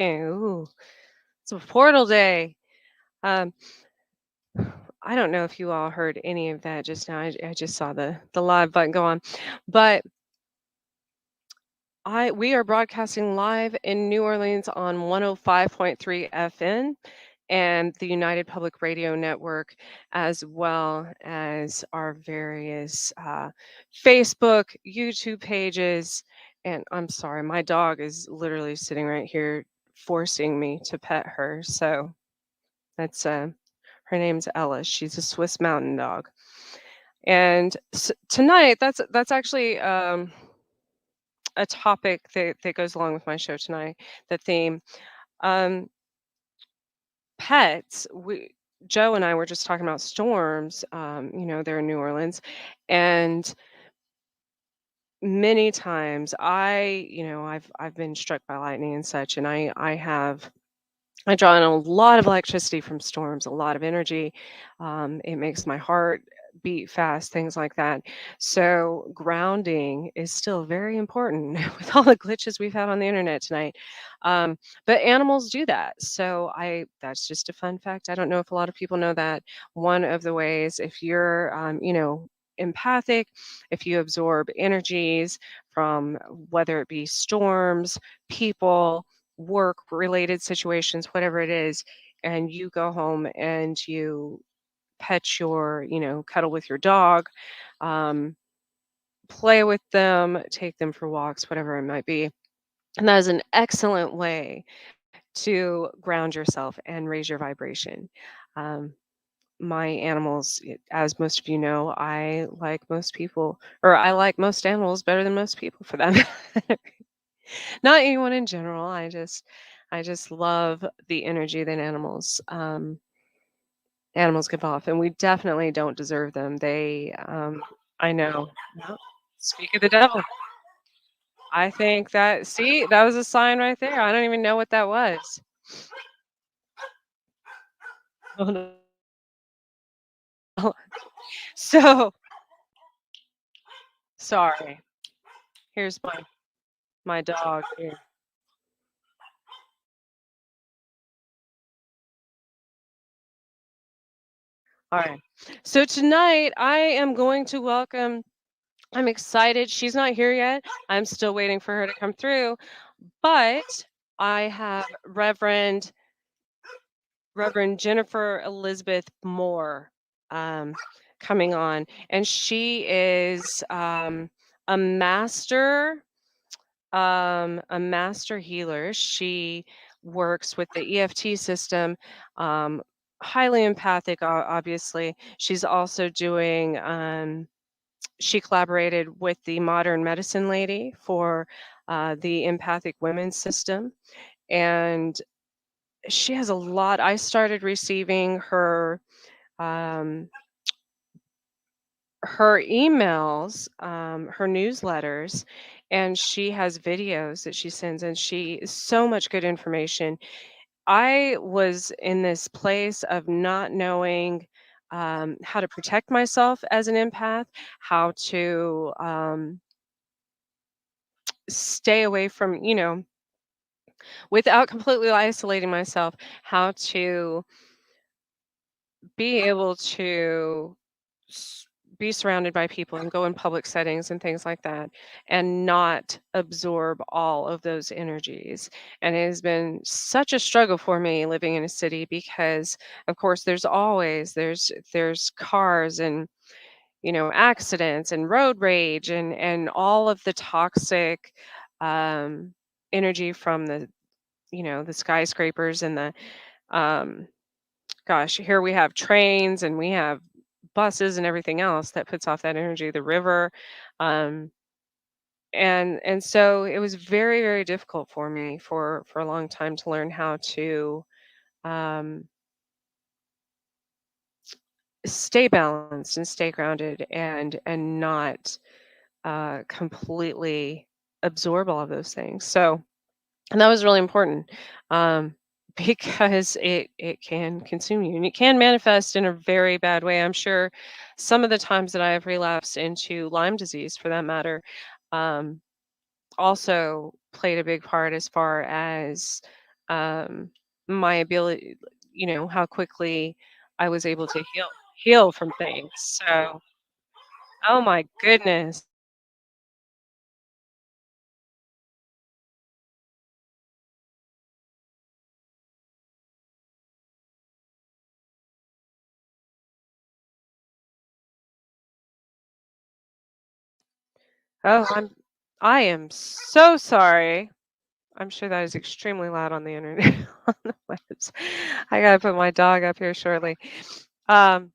Ooh, it's a portal day. Um, I don't know if you all heard any of that just now. I just saw the live button go on, but I we are broadcasting live in New Orleans on 105.3 FM and the United Public Radio Network, as well as our various Facebook, YouTube pages. And I'm sorry, my dog is literally sitting right here forcing me to pet her. So that's her name's Ella. She's a Swiss Mountain Dog. And tonight, that's actually a topic that goes along with my show tonight. The theme, um, pets. We Joe and I were just talking about storms. They're in New Orleans, and many times I've been struck by lightning and such, and I draw in a lot of electricity from storms, a lot of energy. It makes my heart beat fast, things like that. So grounding is still very important with all the glitches we've had on the internet tonight. Um, but animals do that. So I that's just a fun fact. I don't know if a lot of people know that. One of the ways, if you're empathic, if you absorb energies from whether it be storms, people, work related situations, whatever it is, and you go home and you cuddle with your dog, um, play with them, take them for walks, whatever it might be. And that is an excellent way to ground yourself and raise your vibration. Um, my animals, as most of you know, I like most animals better than most people for that matter. Not anyone in general. I just love the energy that animals give off, and we definitely don't deserve them. I know. Well, speak of the devil. I think that was a sign right there. I don't even know what that was. Hold on. So sorry. Here's my dog here. All right. So tonight I am going to welcome. I'm excited. She's not here yet. I'm still waiting for her to come through. But I have Reverend Jennifer Elizabeth Moore um, coming on, and she is a master a master healer. She works with the EFT system, um, highly empathic, obviously. She's also doing. She collaborated with the Modern Medicine Lady for the empathic women's system, and she has a lot. I started receiving um, her emails, her newsletters, and she has videos that she sends, and she is so much good information. I was in this place of not knowing how to protect myself as an empath, how to stay away from, without completely isolating myself, how to be able to s- be surrounded by people and go in public settings and things like that and not absorb all of those energies. And it has been such a struggle for me living in a city because of course there's cars and accidents and road rage and all of the toxic um energy from the skyscrapers and the um gosh, here we have trains and we have buses and everything else that puts off that energy, the river. Um, and so it was very, very difficult for me for a long time to learn how to um, stay balanced and stay grounded and not completely absorb all of those things. So and that was really important um, because it can consume you and it can manifest in a very bad way. I'm sure some of the times that I have relapsed into Lyme disease, for that matter, um, also played a big part as far as um, my ability, how quickly I was able to heal from things. So, oh my goodness. Oh, I am so sorry. I'm sure that is extremely loud on the internet on the webs. I gotta put my dog up here shortly. Um,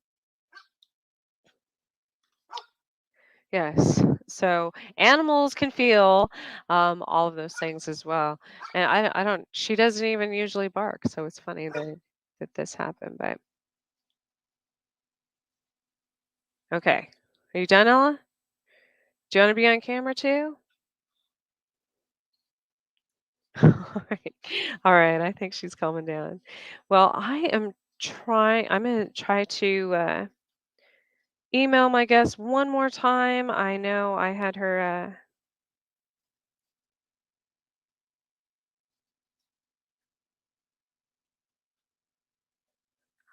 yes. So animals can feel all of those things as well. And I don't. She doesn't even usually bark, so it's funny that this happened. But okay, are you done, Ella? Do you want to be on camera too? All right. All right. I think she's calming down. Well, I'm gonna try to email my guest one more time. I know I had her.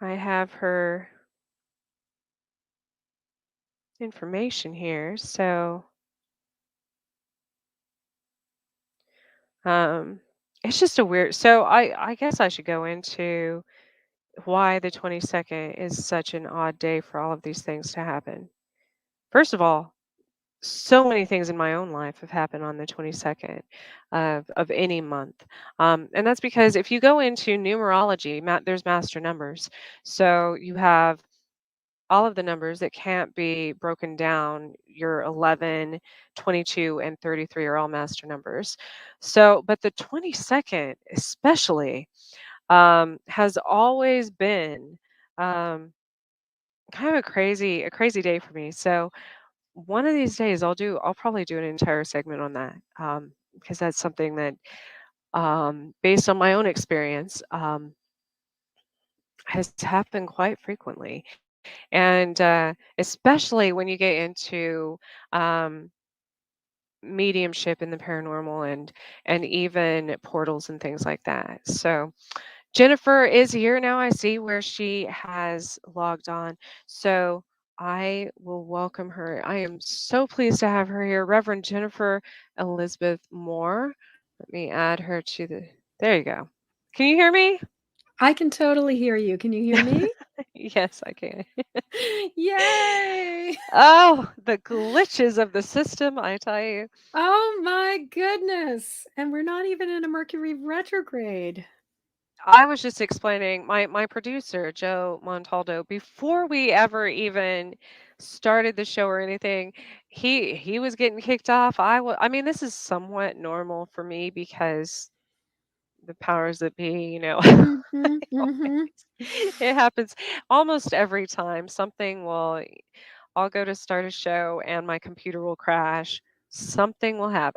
I have her information here. So, um, it's just a weird. So I guess I should go into why the 22nd is such an odd day for all of these things to happen. First of all, so many things in my own life have happened on the 22nd of any month. And that's because if you go into numerology, there's master numbers. So you have all of the numbers that can't be broken down. Your 11, 22, and 33 are all master numbers. So, but the 22nd especially has always been um, kind of a crazy day for me. So one of these days I'll probably do an entire segment on that, because that's something that, based on my own experience, has happened quite frequently. And especially when you get into um, mediumship and the paranormal and even portals and things like that. So Jennifer is here now. I see where she has logged on. So I will welcome her. I am so pleased to have her here. Reverend Jennifer Elizabeth Moore. Let me add her to there you go. Can you hear me? I can totally hear you. Can you hear me? Yes, I can. Yay! Oh, the glitches of the system, I tell you. Oh my goodness. And we're not even in a Mercury retrograde. I was just explaining my producer, Joe Montaldo, before we ever even started the show or anything, he was getting kicked off. I mean, this is somewhat normal for me because the powers that be, Mhm, mhm. it happens almost every time. I'll go to start a show and my computer will crash. Something will happen.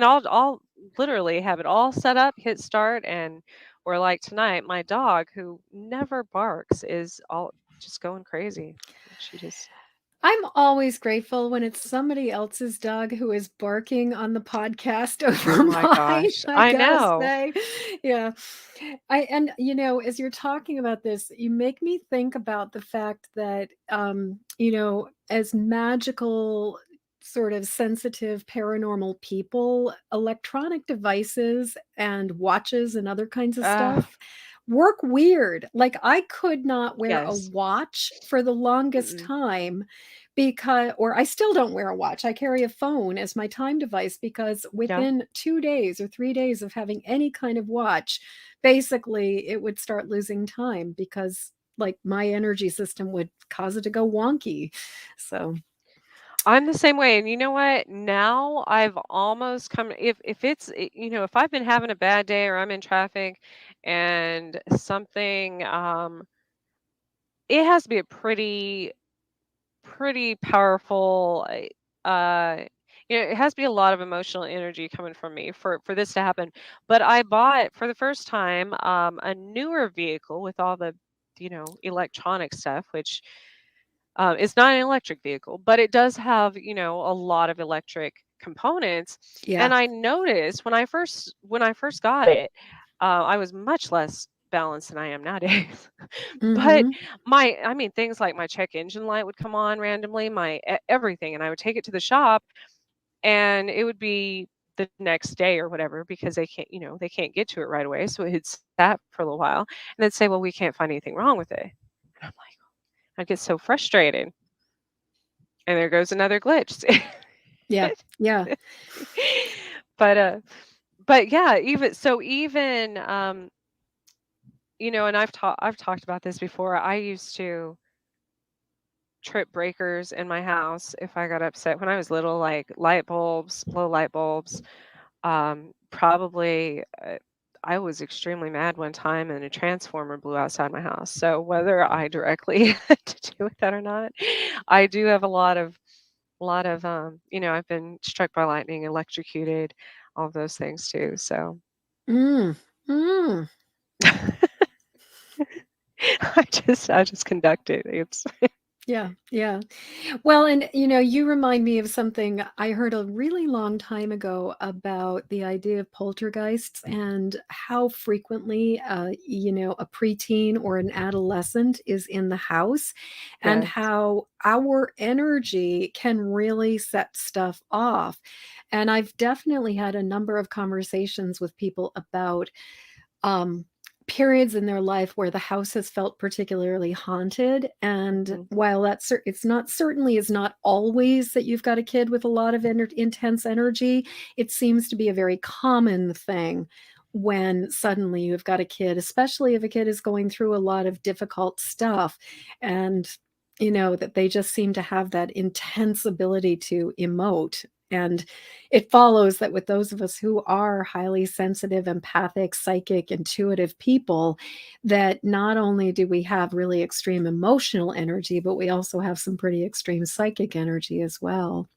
I'll literally have it all set up, hit start, or like tonight, my dog who never barks is all just going crazy. She just, I'm always grateful when it's somebody else's dog who is barking on the podcast oh over my mine, gosh, I I gotta know. say. Yeah. As you're talking about this, you make me think about the fact that, as magical, sort of sensitive, paranormal people, electronic devices and watches and other kinds of Uh, stuff work weird. Like, I could not wear a yes. watch for the longest Mm-mm. time because, or I still don't wear a watch. I carry a phone as my time device because Yeah. within 2 days or 3 days of having any kind of watch, basically it would start losing time because like my energy system would cause it to go wonky. So, I'm the same way, and you know what? Now I've almost come if if I've been having a bad day or I'm in traffic and something it has to be a pretty powerful it has to be a lot of emotional energy coming from me for this to happen. But I bought for the first time a newer vehicle with all the electronic stuff, which it's not an electric vehicle, but it does have, a lot of electric components. yeah. And I noticed when I first got it, I was much less balanced than I am nowadays. But Mhm. I mean, things like my check engine light would come on randomly, my everything, and I would take it to the shop, and it would be the next day or whatever because they can't get to it right away. So it had sat for a little while, and they'd say, "Well, we can't find anything wrong with it." And I'm like, I get so frustrated, and there goes another glitch. Yeah. Yeah. but uh, but yeah, even and I've talked about this before. I used to trip breakers in my house if I got upset when I was little, like light bulbs, low light bulbs. Probably I was extremely mad one time and a transformer blew outside my house. So whether I directly had to do with that or not, I do have I've been struck by lightning, electrocuted, all of those things too. So Mm. Mm. I just conduct it. It's Yeah, yeah. Well, and you remind me of something I heard a really long time ago about the idea of poltergeists and how frequently, a preteen or an adolescent is in the house, and yes. how our energy can really set stuff off. And I've definitely had a number of conversations with people about um, periods in their life where the house has felt particularly haunted. And Mhm. while it's not certainly is not always that you've got a kid with a lot of intense energy, it seems to be a very common thing when suddenly you've got a kid, especially if a kid is going through a lot of difficult stuff, and that they just seem to have that intense ability to emote. And it follows that with those of us who are highly sensitive, empathic, psychic, intuitive people, that not only do we have really extreme emotional energy, but we also have some pretty extreme psychic energy as well.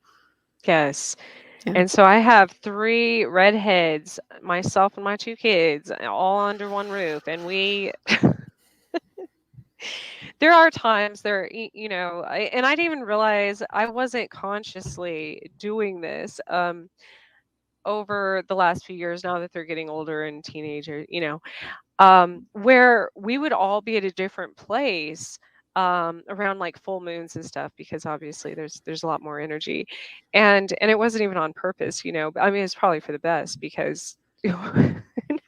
Yes. Yeah. And so I have 3 redheads, myself and my 2 kids, all under one roof, and we there are times there, and I didn't even realize I wasn't consciously doing this, over the last few years now that they're getting older and teenager, where we would all be at a different place around like full moons and stuff because obviously there's a lot more energy, and it wasn't even on purpose, but I mean it's probably for the best because who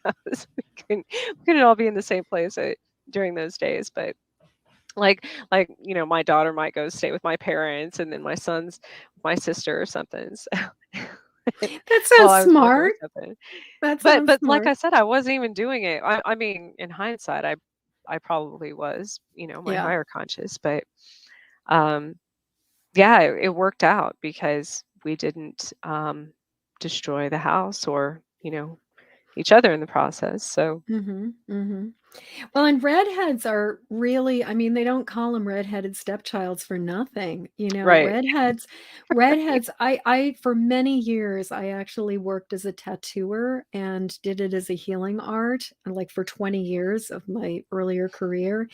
knows, we couldn't all be in the same place during those days, but my daughter might go stay with my parents and then my son's with my sister or something, so That while sounds I was working with smart. something. That But sounds but like smart. I said, I wasn't even doing it. I mean, in hindsight, I probably was, my Yeah. higher conscious, but um, yeah, it worked out because we didn't destroy the house or, each other in the process. So Mhm. Mhm. Well, and redheads are really, I mean, they don't call them redheaded stepchilds for nothing. right. Redheads, I for many years I actually worked as a tattooer and did it as a healing art, like for 20 years of my earlier career.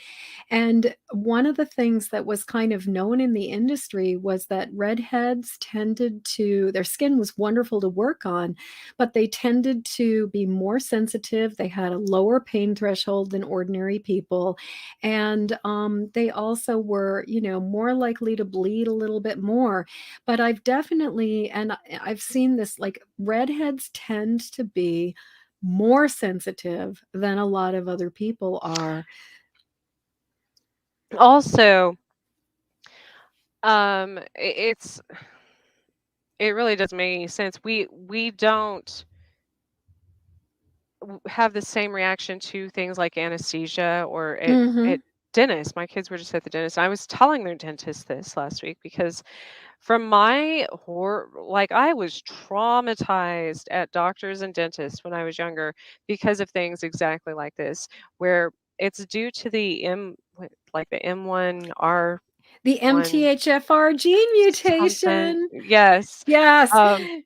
And one of the things that was kind of known in the industry was that redheads tended to, their skin was wonderful to work on, but they tended to be more sensitive. They had a lower pain threshold than ordinary people. And they also were, more likely to bleed a little bit more. But I've definitely, and I've seen this, like redheads tend to be more sensitive than a lot of other people are. Also, it really doesn't make any sense. We don't have the same reaction to things like anesthesia or at Mhm. dentists. My kids were just at the dentist. I was telling their dentist this last week because from my like I was traumatized at doctors and dentists when I was younger because of things exactly like this, where it's due to like the The M1 MTHFR gene something. mutation. Yes. Yes. Um,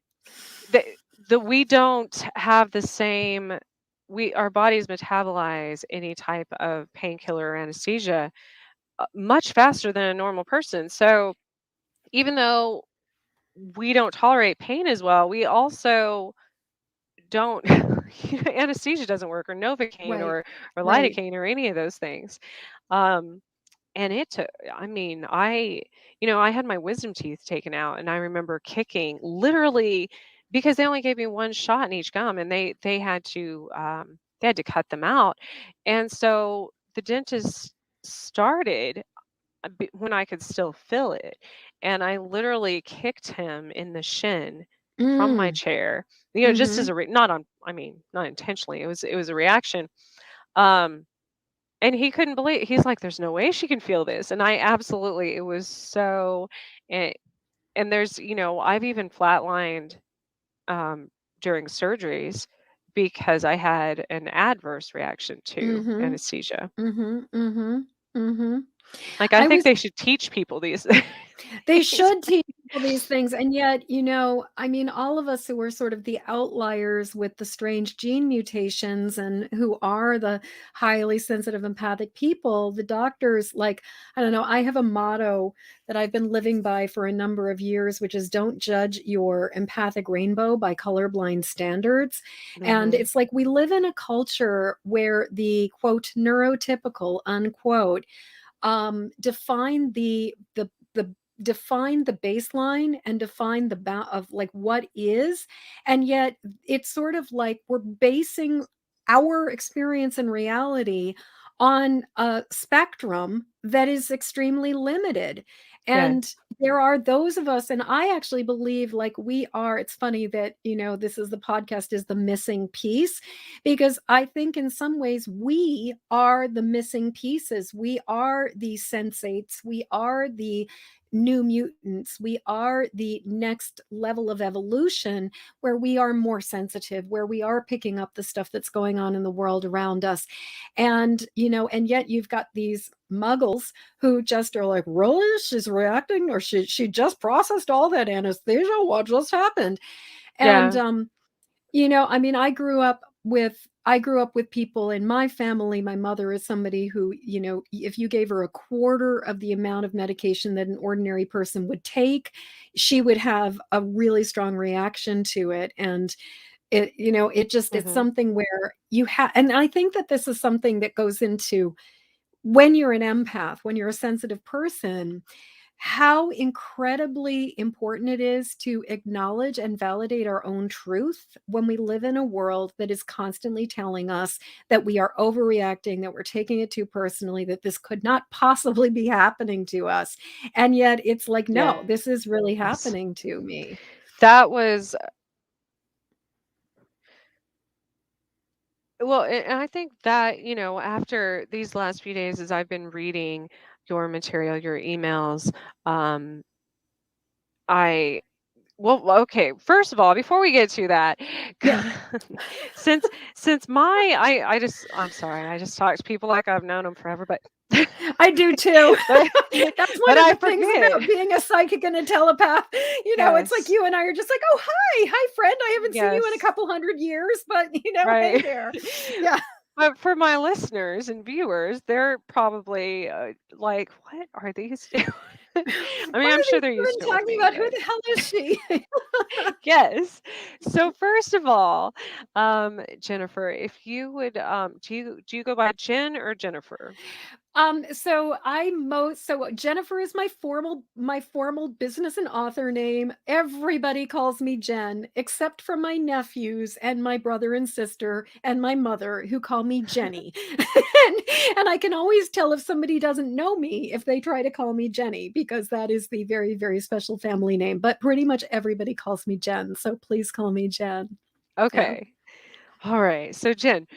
the we don't have the same we our bodies metabolize any type of painkiller or anesthesia much faster than a normal person. So even though we don't tolerate pain as well, we also don't anesthesia doesn't work, or Novocaine, Right. or Right. lidocaine, or any of those things. Um, and it took, I mean, I had my wisdom teeth taken out, and I remember kicking literally, because they only gave me one shot in each gum, and they had to cut them out. And so the dentist started when I could still feel it. And I literally kicked him in the shin from my Mm. chair, just as Mhm. not on, I mean, not intentionally. It was a reaction. Um, and he couldn't believe, he's like, there's no way she can feel this. And I absolutely, it was so, and, and I've even flatlined during surgeries because I had an adverse reaction to Mhm. anesthesia. Mhm. Mhm. Mhm. Like, I I think was they should teach people these They things. should teach people these things, and yet, I mean, all of us who are sort of the outliers with the strange gene mutations and who are the highly sensitive empathic people, the doctors, like, I don't know, I have a motto that I've been living by for a number of years, which is don't judge your empathic rainbow by colorblind standards. And Mhm. it's like we live in a culture where the quote neurotypical unquote define the define the baseline and define the bound of like what is, and yet it's sort of like we're basing our experience and reality on a spectrum that is extremely limited. And Yes. there are those of us, and I actually believe like we are, it's funny that this is the podcast is the missing piece, because I think in some ways we are the missing pieces. We are the sensates. We are the new mutants. We are the next level of evolution where we are more sensitive, where we are picking up the stuff that's going on in the world around us. And yet you've got these muggles who just are like, really? She's reacting, or she just processed all that anesthesia. What just happened? And Yeah. I mean, I grew up with people in my family. My mother is somebody who, if you gave her a quarter of the amount of medication that an ordinary person would take, she would have a really strong reaction to it. And it's Mhm. something where you have, and I think that this is something that goes into when you're an empath, when you're a sensitive person, how incredibly important it is to acknowledge and validate our own truth when we live in a world that is constantly telling us that we are overreacting, that we're taking it too personally, that this could not possibly be happening to us. And yet it's like, no, this is really Yes. happening to me. That was well, and I think that, after these last few days, as I've been reading your material, your emails, um, I well, okay, first of all, before we get to that, Yeah, since I'm sorry, I just talk to people like I've known them forever, but I do too. but That's but one of I the things forget. about being a psychic and a telepath. It's like Yes. you and I are just like, oh, hi, friend. I haven't seen you in a Yes. couple hundred years, but, hey Right. there. Yeah. But for my listeners and viewers, they're probably like, "What are these doing?" I mean, Why I'm are sure these they're used to women it with talking me, about who but the hell is she? yes. So first of all, Jennifer, if you would, do you go by Jen or Jennifer? So Jennifer is my formal business and author name. Everybody calls me Jen, except for my nephews and my brother and sister and my mother, who call me Jenny. and I can always tell if somebody doesn't know me if they try to call me Jenny, because that is the very, very special family name. But pretty much everybody calls me Jen, so please call me Jen. Yeah. Okay. All right. So Jen,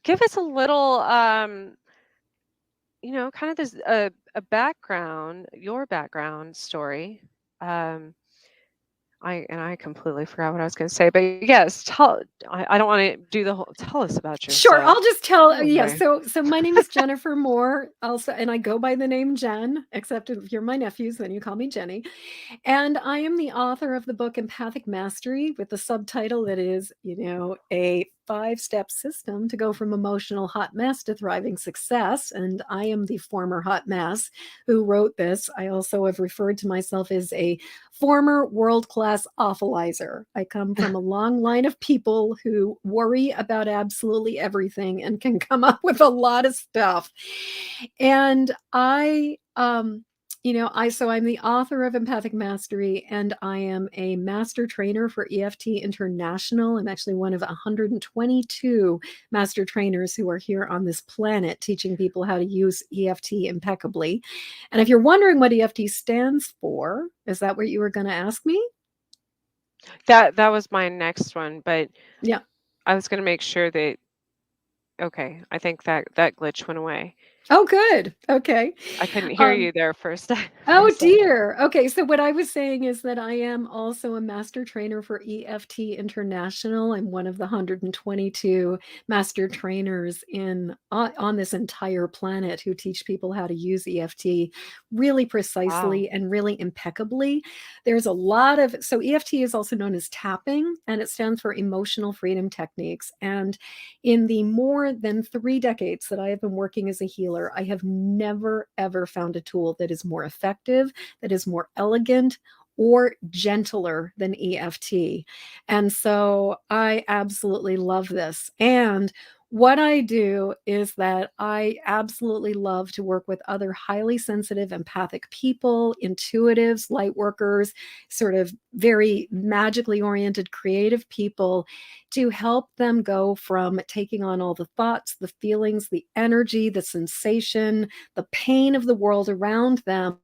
give us a little, kind of this a background, your background story. Um, I completely forgot what I was going to say, but yes, I don't want to do the whole. Tell us about Sure, yourself. I'll just tell Oh yeah, my. so my name is Jennifer Moore, also, and I go by the name Jen, except if you're my nephews, then you call me Jenny. And I am the author of the book Empathic Mastery, with the subtitle that is, a 5-step system to go from emotional hot mess to thriving success. And I am the former hot mess who wrote this. I also have referred to myself as a former world class awfulizer. I come from a long line of people who worry about absolutely everything and can come up with a lot of stuff. And I'm the author of Empathic Mastery, and I am a master trainer for EFT International. I'm actually one of 122 master trainers who are here on this planet teaching people how to use EFT impeccably. And if you're wondering what EFT stands for, is that what you were going to ask me? That was my next one, but Yeah. I was gonna make sure that okay, I think that glitch went away. Oh, good. Okay. I couldn't hear Um, you there for a for a Oh second. dear. Okay, so what I was saying is that I am also a master trainer for EFT International. I'm one of the 122 master trainers in on this entire planet who teach people how to use EFT really Wow. precisely and really impeccably. There's a lot of so EFT is also known as tapping, and it stands for Emotional Freedom Techniques. And in the more than 3 decades that I have been working as a healer, I have never, ever found a tool that is more effective, that is more elegant, or gentler than EFT. And so I absolutely love this. And what I do is that I absolutely love to work with other highly sensitive, empathic people, intuitives, light workers, sort of very magically oriented, creative people to help them go from taking on all the thoughts, the feelings, the energy, the sensation, the pain of the world around them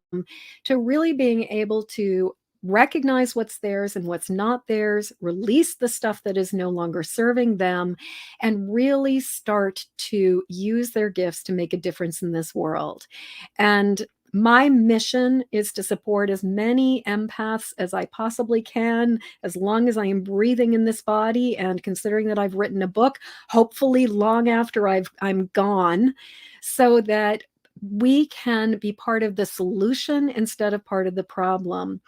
to really being able to recognize what's theirs and what's not theirs, release the stuff that is no longer serving them, and really start to use their gifts to make a difference in this world. And my mission is to support as many empaths as I possibly can, as long as I am breathing in this body. And considering that I've written a book, hopefully long after I'm gone, so that we can be part of the solution instead of part of the problem.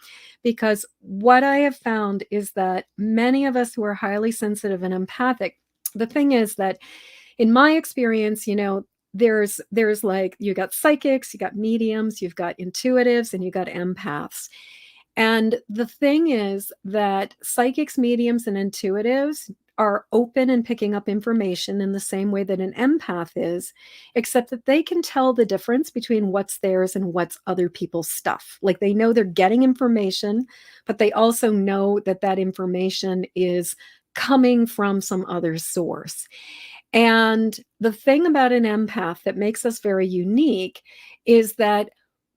Because what I have found is that many of us who are highly sensitive and empathic, the thing is that in my experience, there's like you got psychics, you got mediums, you've got intuitives, and you got empaths. And the thing is that psychics, mediums, and intuitives are open and picking up information in the same way that an empath is, except that they can tell the difference between what's theirs and what's other people's stuff. Like they know they're getting information, but they also know that that information is coming from some other source. And the thing about an empath that makes us very unique is that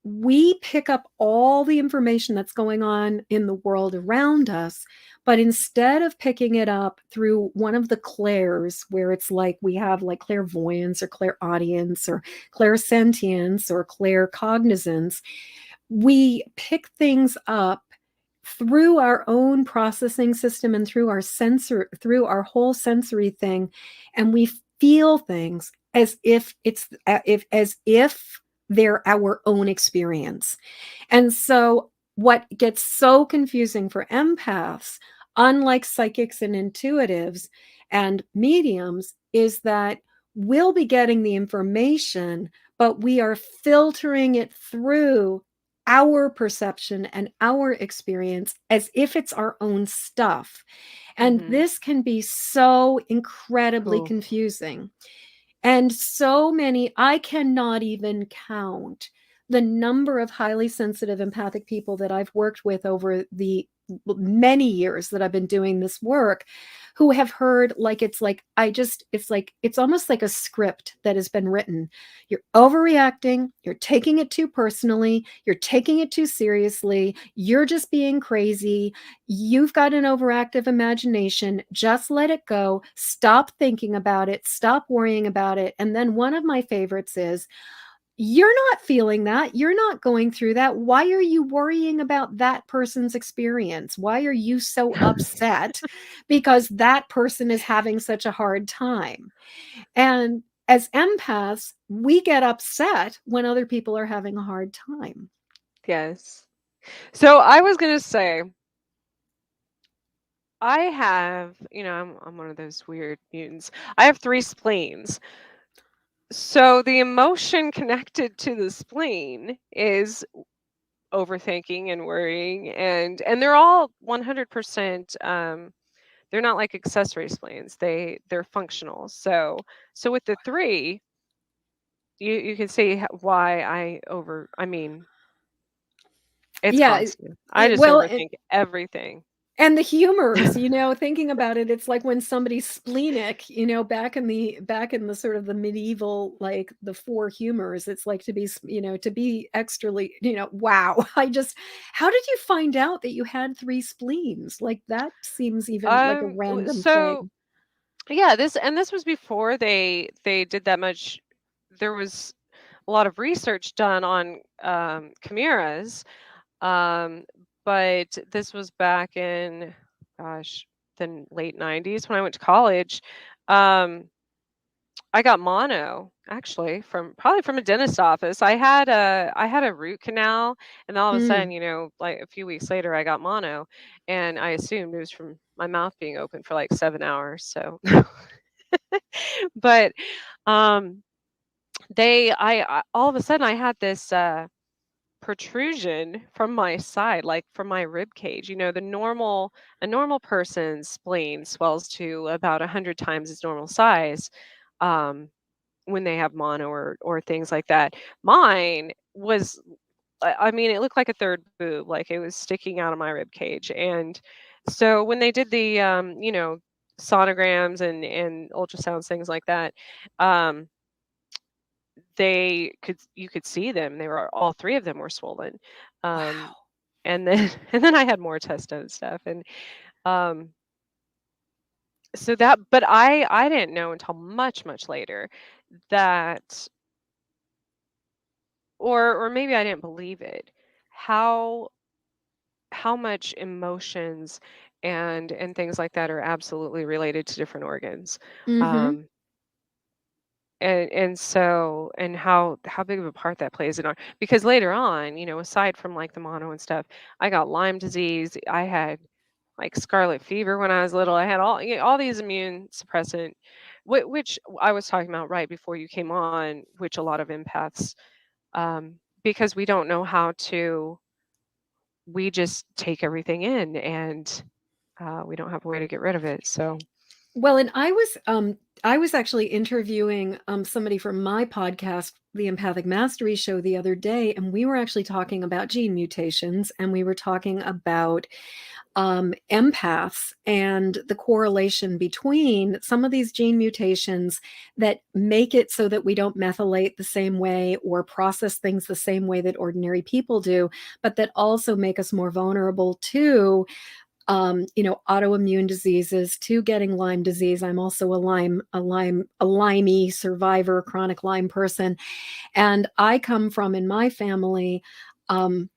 we pick up all the information that's going on in the world around us, but instead of picking it up through one of the clairs, where it's like we have like clairvoyance or clairaudience or clairsentience or claircognizance, we pick things up through our own processing system and through our whole sensory thing, and we feel things as if they're our own experience. And so what gets so confusing for empaths, unlike psychics and intuitives and mediums, is that we'll be getting the information, but we are filtering it through our perception and our experience as if it's our own stuff. And Mhm. this can be so incredibly Cool. confusing. And so many, I cannot even count the number of highly sensitive, empathic people that I've worked with over the many years that I've been doing this work who have heard like it's almost like a script that has been written. You're overreacting, you're taking it too personally, you're taking it too seriously, you're just being crazy, you've got an overactive imagination, just let it go, stop thinking about it, stop worrying about it. And then one of my favorites is, you're not feeling that. You're not going through that. Why are you worrying about that person's experience? Why are you so upset because that person is having such a hard time? And as empaths, we get upset when other people are having a hard time. Yes. So I was gonna say, I have, I'm one of those weird mutants. I have 3 spleens. So the emotion connected to the spleen is overthinking and worrying, and they're all 100%, they're not like accessory spleens. They're functional. So with the 3, you can see why I mean, it's Yeah, constant. I just well, overthink everything. and the humors, thinking about it, it's like when somebody's splenic, back in the sort of the medieval, like the four humors, it's like to be, to be extrally, wow. How did you find out that you had three spleens? Like that seems even like a random So thing. yeah, this was before they did that much. There was a lot of research done on chimeras, um, but this was back in, gosh, the late 90s when I went to college. Um, I got mono actually from a dentist office. I had a root canal, and all of a sudden, Mm. like a few weeks later, I got mono, and I assumed it was from my mouth being open for like 7 hours. So, but um, I all of a sudden I had this protrusion from my side, like from my rib cage. A normal person's spleen swells to about 100 times its normal size. Um, when they have mono or things like that. Mine was, I mean, it looked like a third boob, like it was sticking out of my rib cage. And so when they did the, sonograms and ultrasounds, things like that, um, you could see them. They were all 3 of them were swollen. Um, Wow. and then and then I had more tests done and stuff. And um, so that, but I didn't know until much later that, or maybe I didn't believe it, how much emotions and things like that are absolutely related to different organs. Mm-hmm. Um, and so, and how big of a part that plays in our, because later on, aside from like the mono and stuff, I got Lyme disease. I had like scarlet fever when I was little. I had all these immune suppressant, which I was talking about right before you came on, which a lot of empaths, because we don't know how to, we just take everything in, and we don't have a way to get rid of it. So, Well, and I was actually interviewing somebody from my podcast, the Empathic Mastery Show, the other day, and we were actually talking about gene mutations, and we were talking about empaths and the correlation between some of these gene mutations that make it so that we don't methylate the same way or process things the same way that ordinary people do, but that also make us more vulnerable to autoimmune diseases, to getting Lyme disease. I'm also a Limey survivor, chronic Lyme person. And I come from, in my family, um,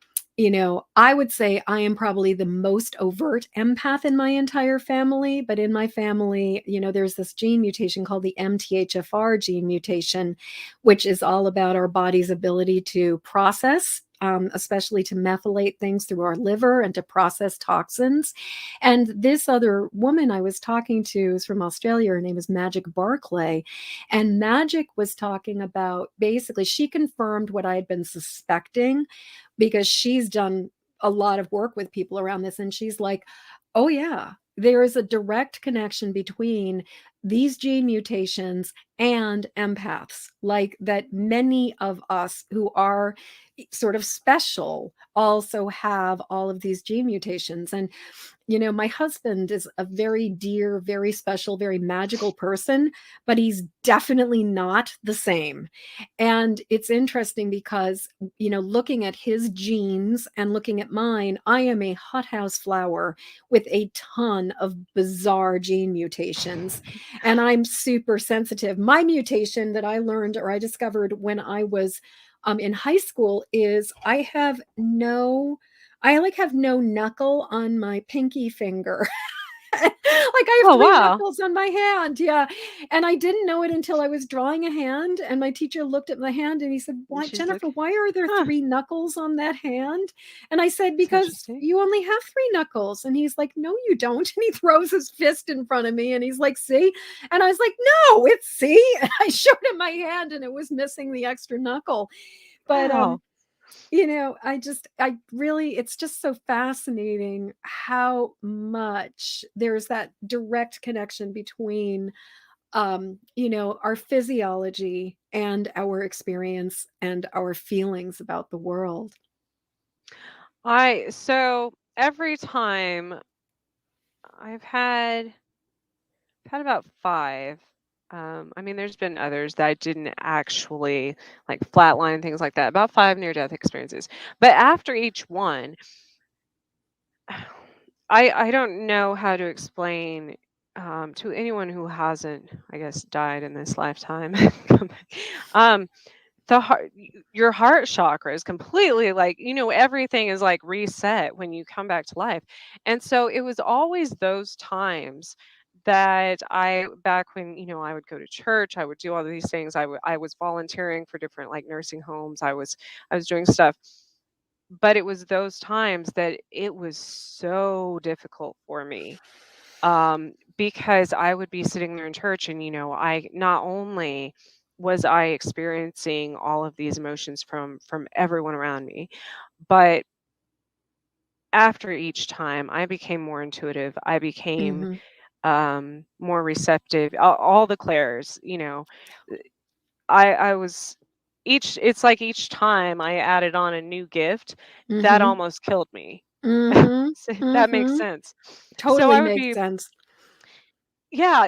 I would say I am probably the most overt empath in my entire family. But in my family, there's this gene mutation called the MTHFR gene mutation, which is all about our body's ability to process. Especially to methylate things through our liver and to process toxins. And this other woman I was talking to is from Australia. Her name is Magic Barclay. And Magic was talking about, basically, she confirmed what I had been suspecting because she's done a lot of work with people around this. And she's like, oh, yeah, there is a direct connection between these gene mutations and empaths, like that many of us who are sort of special also have all of these gene mutations. And my husband is a very dear, very special, very magical person, but he's definitely not the same. And it's interesting because, looking at his genes and looking at mine, I am a hothouse flower with a ton of bizarre gene mutations. And I'm super sensitive. My mutation that I learned or I discovered when I was in high school is I like have no knuckle on my pinky finger. Like, I have Oh, 3 wow. knuckles on my hand, yeah, and I didn't know it until I was drawing a hand, and my teacher looked at my hand and he said, And "Why, she's like, Jennifer, why are there "Huh, 3 knuckles on that hand?" And I said, that's "Because interesting." you only have 3 knuckles." And he's like, "No, you don't." And he throws his fist in front of me and he's like, "See?" And I was like, "No, it's see." And I showed him my hand and it was missing the extra knuckle. But Wow. I really, it's just so fascinating how much there's that direct connection between, our physiology and our experience and our feelings about the world. So every time I've had about 5. I mean, there's been others that I didn't actually like flatline, things like that, about 5 near-death experiences. But after each one, I don't know how to explain to anyone who hasn't, I guess, died in this lifetime. um, your heart chakra is completely like, everything is like reset when you come back to life. And so it was always those times that back when, I would go to church, I would do all of these things. I was volunteering for different like nursing homes. I was doing stuff, but it was those times that it was so difficult for me, because I would be sitting there in church and, I not only was I experiencing all of these emotions from everyone around me, but after each time I became more intuitive. I became Mhm. more receptive. All the clairs, I was each it's like each time I added on a new gift, that Mhm. almost killed me. Mhm. So that makes Mhm. sense. So Totally makes sense.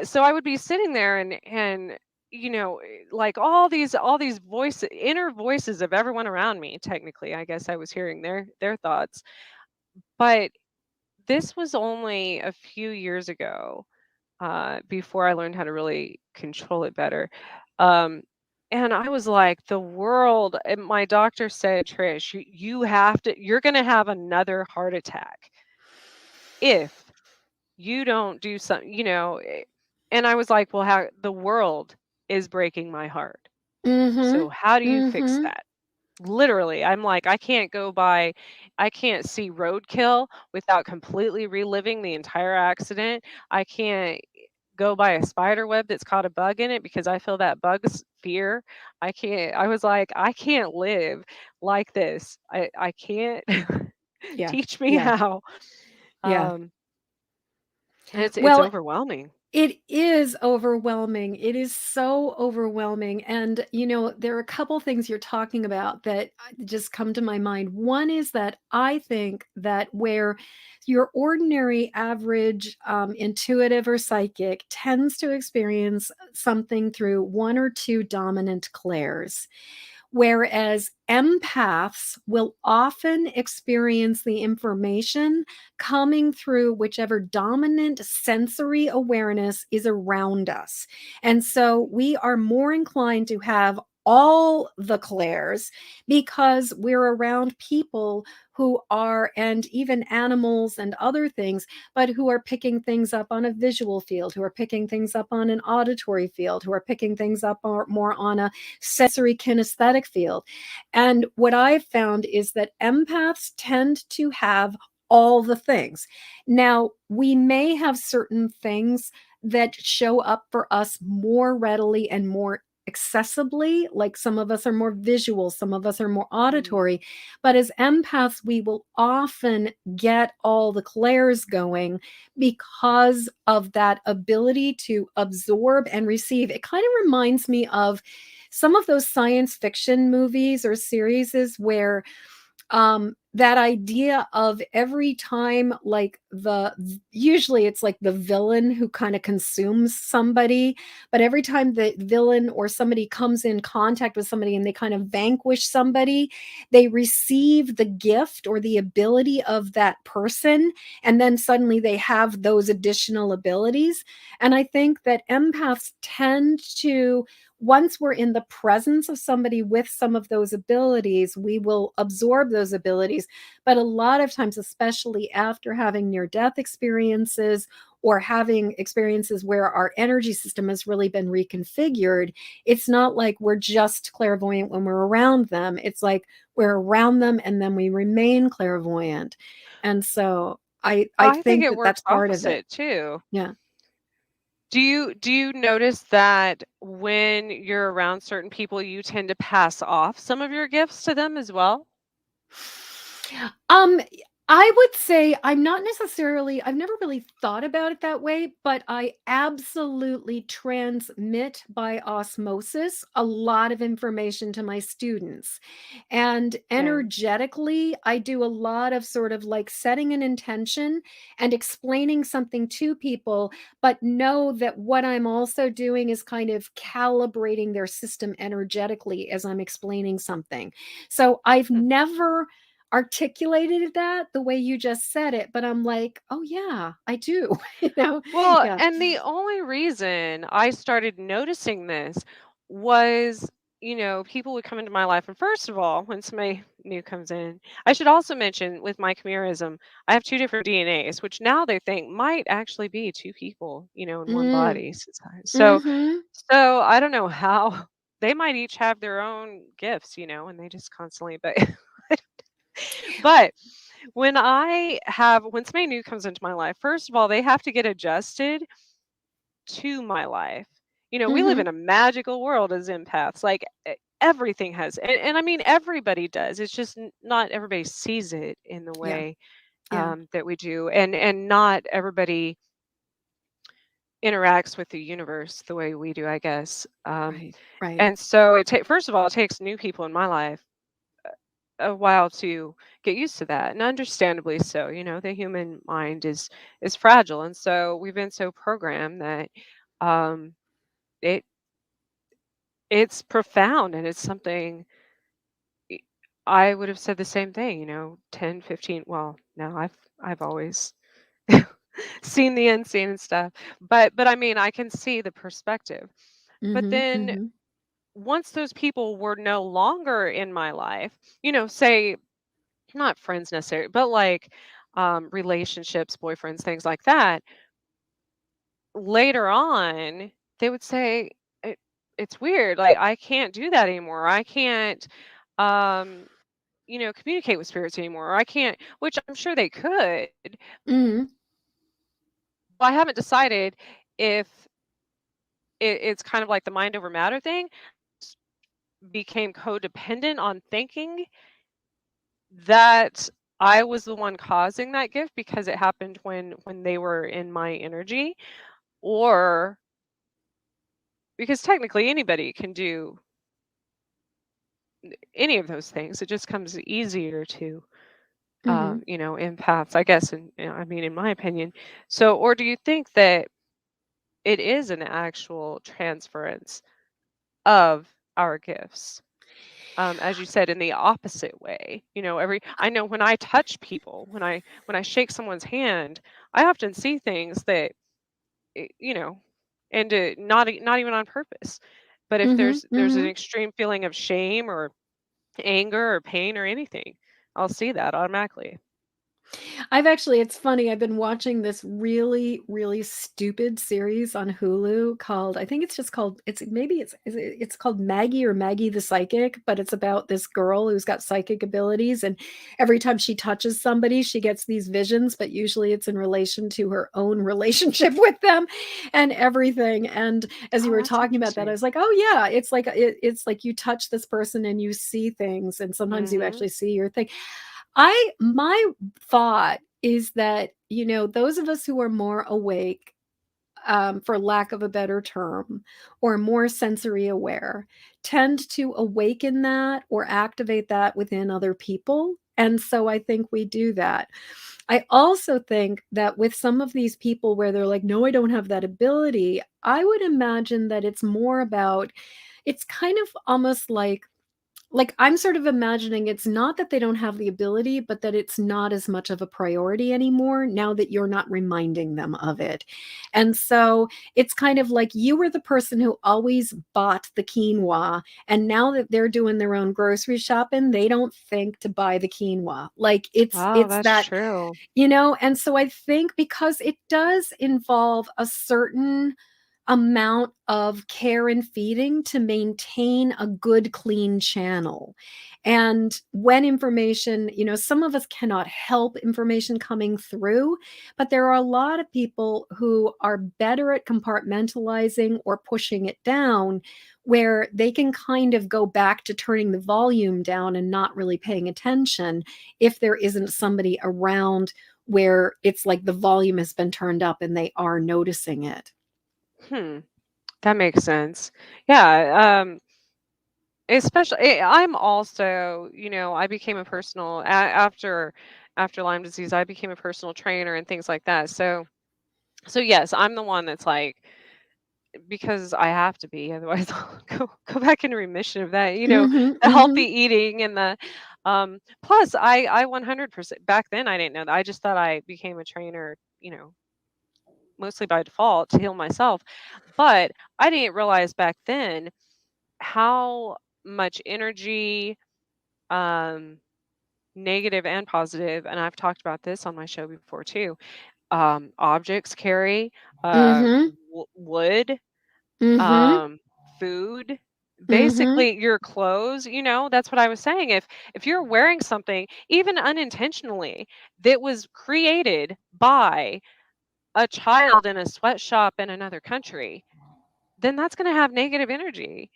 so I would be sitting there and like all these voices, inner voices of everyone around me, technically, I guess I was hearing their thoughts. But this was only a few years ago, before I learned how to really control it better. Um, and I was like, the world, and my doctor said, Trish, you're going to have another heart attack if you don't do something, and I was like, well, how the world is breaking my heart. So Mhm. how do you fix Mhm. that? Literally, I'm like, I can't see roadkill without completely reliving the entire accident. I can't go by a spider web that's caught a bug in it because I feel that bug's fear. I was like, I can't live like this. I can't. Yeah. Teach me Yeah. how. Yeah. Um, and it's Well, overwhelming. it is overwhelming. It is so overwhelming. And, there are a couple things you're talking about that just come to my mind. One is that I think that where your ordinary, average, intuitive or psychic tends to experience something through one or two dominant clairs, whereas empaths will often experience the information coming through whichever dominant sensory awareness is around us. And so we are more inclined to have all the clairs because we're around people who are, and even animals and other things, but who are picking things up on a visual field, who are picking things up on an auditory field, who are picking things up more on a sensory kinesthetic field. And what I've found is that empaths tend to have all the things. Now, we may have certain things that show up for us more readily and more accessibly, like some of us are more visual, some of us are more Mm, auditory, but as empaths we will often get all the clairs going because of that ability to absorb and receive. It kind of reminds me of some of those science fiction movies or series where that idea of every time, like usually it's like the villain who kind of consumes somebody, but every time the villain or somebody comes in contact with somebody and they kind of vanquish somebody, they receive the gift or the ability of that person, and then suddenly they have those additional abilities. And I think that empaths tend to, once we're in the presence of somebody with some of those abilities, we will absorb those abilities. But a lot of times, especially after having near death experiences or having experiences where our energy system has really been reconfigured, it's not like we're just clairvoyant when we're around them. It's like we're around them and then we remain clairvoyant. And so I I think think it that works that's part of it. opposite too. Yeah. Do you notice that when you're around certain people, you tend to pass off some of your gifts to them as well? Um, I would say I'm not necessarily, I've never really thought about it that way, but I absolutely transmit by osmosis a lot of information to my students. And Same. energetically, I do a lot of sort of like setting an intention and explaining something to people, but know that what I'm also doing is kind of calibrating their system energetically as I'm explaining something. So I've Hmm. never articulated that the way you just said it, but I'm like, "Oh, yeah, I do." You know? Well, Yeah. and the only reason I started noticing this was, people would come into my life. And first of all, when somebody new comes in, I should also mention with my chimerism, I have two different DNAs, which now they think might actually be two people, in one Mm. body. So, Mhm. so I don't know how they might each have their own gifts, and they just constantly, but, but when somebody new comes into my life, first of all, they have to get adjusted to my life. We live Mhm. in a magical world as empaths. Like everything has, and I mean everybody does. It's just not everybody sees it in the Yeah. way Yeah. that we do, and not everybody interacts with the universe the way we do, I guess. Right. Right. And so first of all, it takes new people in my life a while to get used to that, and understandably so. The human mind is fragile, and so we've been so programmed that um it it's profound, and it's something y- I would have said the same thing, 10, 15. Well, no, I've always seen the unseen and stuff, but I mean, I can see the perspective. But Mhm. then Mhm. once those people were no longer in my life, say not friends necessarily, but like relationships, boyfriends, things like that, later on, they would say, it's weird. Like, I can't do that anymore. I can't, um, communicate with spirits anymore. Or I can't, which I'm sure they could. Mhm. But I haven't decided if it's kind of like the mind over matter thing became codependent on thinking that I was the one causing that gift because it happened when they were in my energy, or because technically anybody can do any of those things. It just comes easier to Mhm. empaths, I guess, and I mean, in my opinion. So, or do you think that it is an actual transference of our gifts? As you said, in the opposite way. I know when I touch people, when I shake someone's hand, I often see things that eh, you know, and not even on purpose. But if Mhm. there's an Mhm. extreme feeling of shame or anger or pain or anything, I'll see that automatically. I've actually, it's funny, I've been watching this really, really stupid series on Hulu called, I think it's just called, it's maybe it's called Maggie or Maggie the Psychic, but it's about this girl who's got psychic abilities, and every time she touches somebody, she gets these visions, but usually it's in relation to her own relationship with them and everything. And as you Oh, were that's talking about that, I interesting. was like, oh yeah, it's like you touch this person and you see things, and sometimes you Mhm. actually see your thing. I my thought is that, those of us who are more awake, for lack of a better term, or more sensory aware, tend to awaken that or activate that within other people. And so I think we do that. I also think that with some of these people where they're like, no, I don't have that ability, I would imagine that it's more about, it's kind of almost like like, I'm sort of imagining it's not that they don't have the ability, but that it's not as much of a priority anymore now that you're not reminding them of it. And so it's kind of like you were the person who always bought the quinoa, and now that they're doing their own grocery shopping, they don't think to buy the quinoa. Like Oh, it's that's that, true. and so I think because it does involve a certain amount of care and feeding to maintain a good, clean channel. And when information, some of us cannot help information coming through, but there are a lot of people who are better at compartmentalizing or pushing it down, where they can kind of go back to turning the volume down and not really paying attention if there isn't somebody around where it's like the volume has been turned up and they are noticing it. Hmm, that makes sense. Yeah, especially I'm also, I became a personal after Lyme disease, I became a personal trainer and things like that. So yes, I'm the one that's like, because I have to be, otherwise I'll go back into remission of that, Mhm, the healthy mhm. eating and the plus I 100% back then I didn't know that. I just thought I became a trainer, mostly by default to heal myself. But I didn't realize back then how much energy, um, negative and positive, and I've talked about this on my show before too. Objects carry, uh, Mhm, wood, mhm, um, food, mhm. basically your clothes. That's what I was saying. If you're wearing something, even unintentionally, that was created by a child in a sweatshop in another country, then that's going to have negative energy,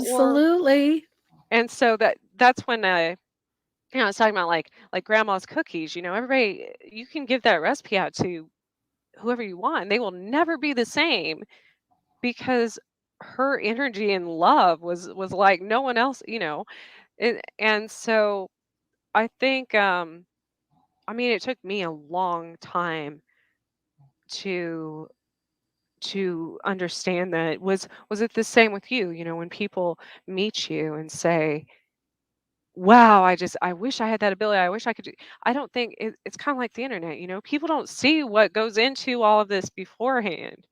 or Absolutely. and so that's when I was talking about like grandma's cookies, everybody you can give that recipe out to whoever you want, and they will never be the same because her energy and love was like no one else, and so I think I mean it took me a long time to understand that. Was it the same with you, when people meet you and say, wow, I wish I had that ability. I wish I could do. I don't think it's kind of like the internet, people don't see what goes into all of this beforehand.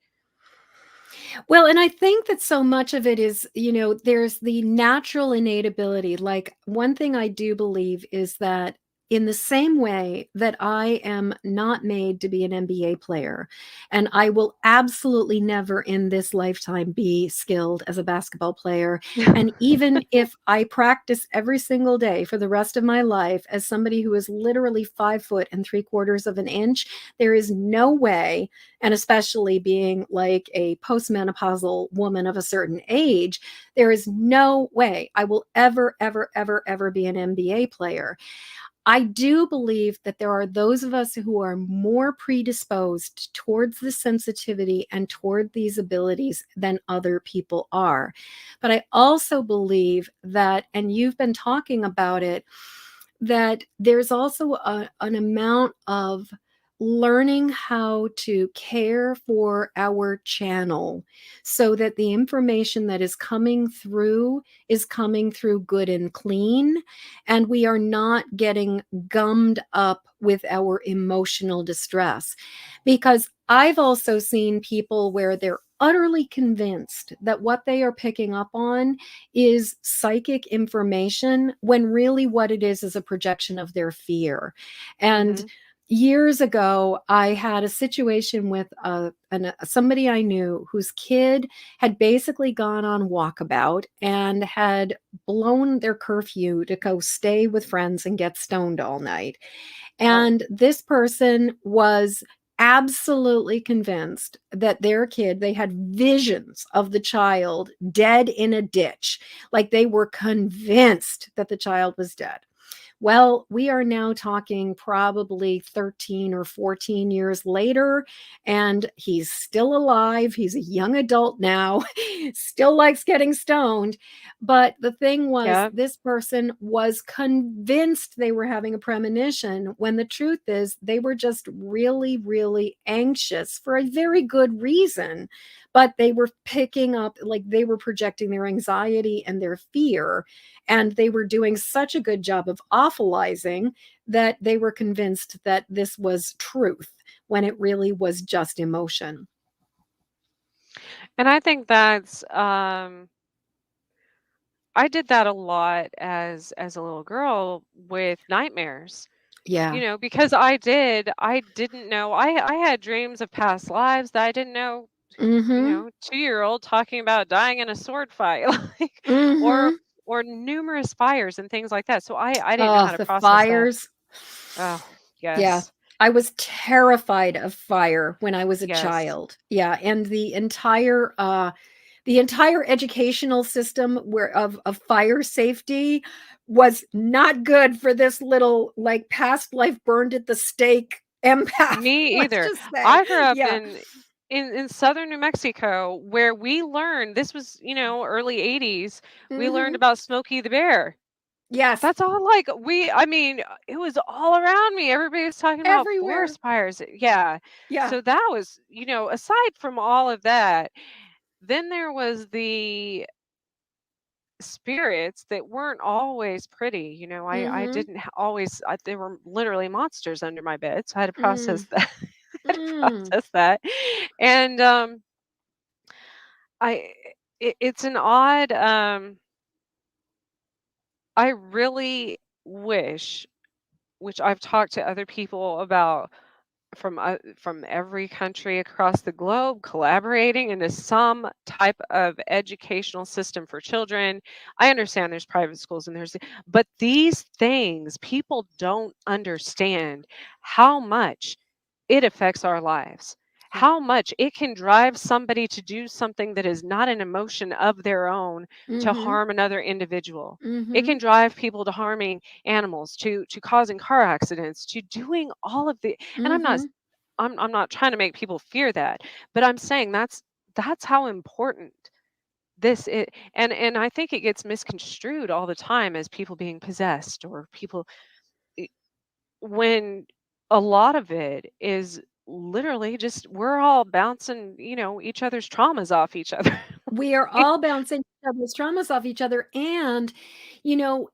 Well, and I think that so much of it is, there's the natural innate ability. Like, one thing I do believe is that in the same way that I am not made to be an NBA player, and I will absolutely never in this lifetime be skilled as a basketball player. And even if I practice every single day for the rest of my life as somebody who is literally 5 foot and 3/4 of an inch, there is no way, and especially being like a postmenopausal woman of a certain age, there is no way I will ever, ever, ever, ever be an NBA player. I do believe that there are those of us who are more predisposed towards the sensitivity and toward these abilities than other people are. But I also believe that, and you've been talking about it, that there's also an amount of learning how to care for our channel so that the information that is coming through good and clean, and we are not getting gummed up with our emotional distress. Because I've also seen people where they're utterly convinced that what they are picking up on is psychic information, when really what it is a projection of their fear. And Hmm. years ago, I had a situation with somebody I knew whose kid had basically gone on walkabout and had blown their curfew to go stay with friends and get stoned all night. Oh, And this person was absolutely convinced that their kid, they had visions of the child dead in a ditch. Like, they were convinced that the child was dead. Well, we are now talking probably 13 or 14 years later, and he's still alive. He's a young adult now, still likes getting stoned. But the thing was, Yeah. this person was convinced they were having a premonition when the truth is they were just really, really anxious for a very good reason. But they were picking up, like they were projecting their anxiety and their fear, and they were doing such a good job of awfulizing that they were convinced that this was truth when it really was just emotion. And I think that's I did that a lot as a little girl with nightmares. Yeah. Because I didn't know. I had dreams of past lives that I didn't know. Mm-hmm. 2-year-old talking about dying in a sword fight, like, or Mm-hmm. or numerous fires and things like that. So I didn't know Oh, how to the process that. fires. Oh, Yeah. yes. I was terrified of fire when I was a Yes. child. Yeah, and the entire educational system where of fire safety was not good for this little like past life burned at the stake empath. Me Let's either. just say, I grew up yeah. in southern New Mexico where we learned this was, early 80s. We learned Hmm. about Smokey the Bear. Yes, That's all like I mean, it was all around me. Everybody was talking about everywhere. forest fires. Yeah. Yeah. So that was, aside from all of that, then there was the spirits that weren't always pretty. I Hmm. didn't always, there were literally monsters under my bed. So I had to process Mm, that. I had to mm. process that. And I, it's an odd, I really wish, which I've talked to other people about from every country across the globe collaborating into some type of educational system for children. I understand there's private schools and but these things people don't understand how much it affects our lives. Yeah. How much it can drive somebody to do something that is not an emotion of their own to Mhm. harm another individual. It Mhm. can drive people to harming animals, to causing car accidents, to doing all of the and Mhm. I'm not trying to make people fear that, but I'm saying that's how important this is. And I think it gets misconstrued all the time as people being possessed or people i- when a lot of it is literally just we're all bouncing, each other's traumas off each other. We are all bouncing each other's traumas off each other. And,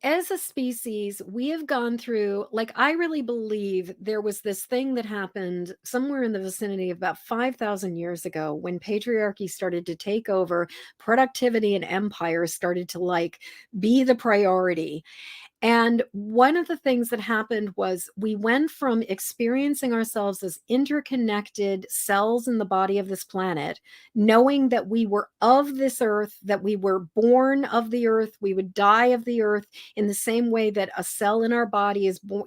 as a species, we have gone through, like, I really believe there was this thing that happened somewhere in the vicinity of about 5,000 years ago when patriarchy started to take over, productivity and empire started to like be the priority. And one of the things that happened was we went from experiencing ourselves as interconnected cells in the body of this planet, knowing that we were of this earth, that we were born of the earth, we would die of the earth in the same way that a cell in our body is born,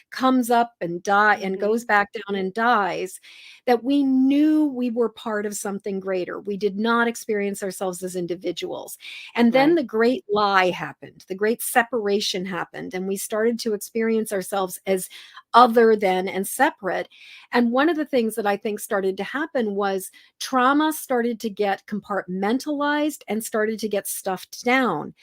comes up and die and goes Mhm. back down and dies, that we knew we were part of something greater. We did not experience ourselves as individuals. And then Right. the great lie happened, the great separation happened, and we started to experience ourselves as other than and separate. And one of the things that I think started to happen was trauma started to get compartmentalized and started to get stuffed down.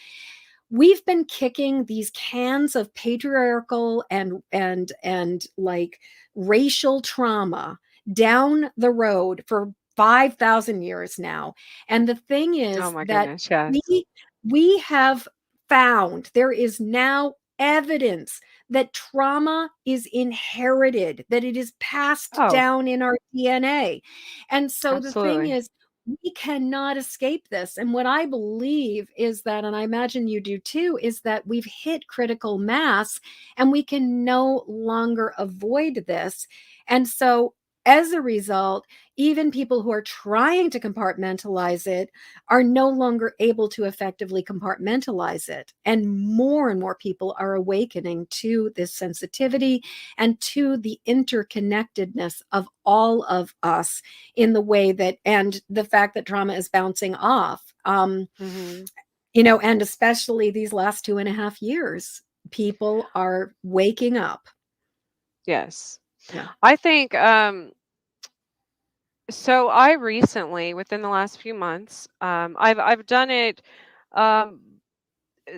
We've been kicking these cans of patriarchal and like racial trauma down the road for 5,000 years now. And the thing Oh is my that goodness, yes. we we have found there is now evidence that trauma is inherited, that it is passed Oh, down in our DNA. And so the thing absolutely. is, we cannot escape this. And what I believe is that, and I imagine you do too, is that we've hit critical mass and we can no longer avoid this. And so, as a result, even people who are trying to compartmentalize it are no longer able to effectively compartmentalize it. And more people are awakening to this sensitivity and to the interconnectedness of all of us in the way that, and the fact that trauma is bouncing off, Mhm. and especially these last 2.5 years. people are waking up. Yes. Yeah. I think so I recently, within the last few months, I've done it um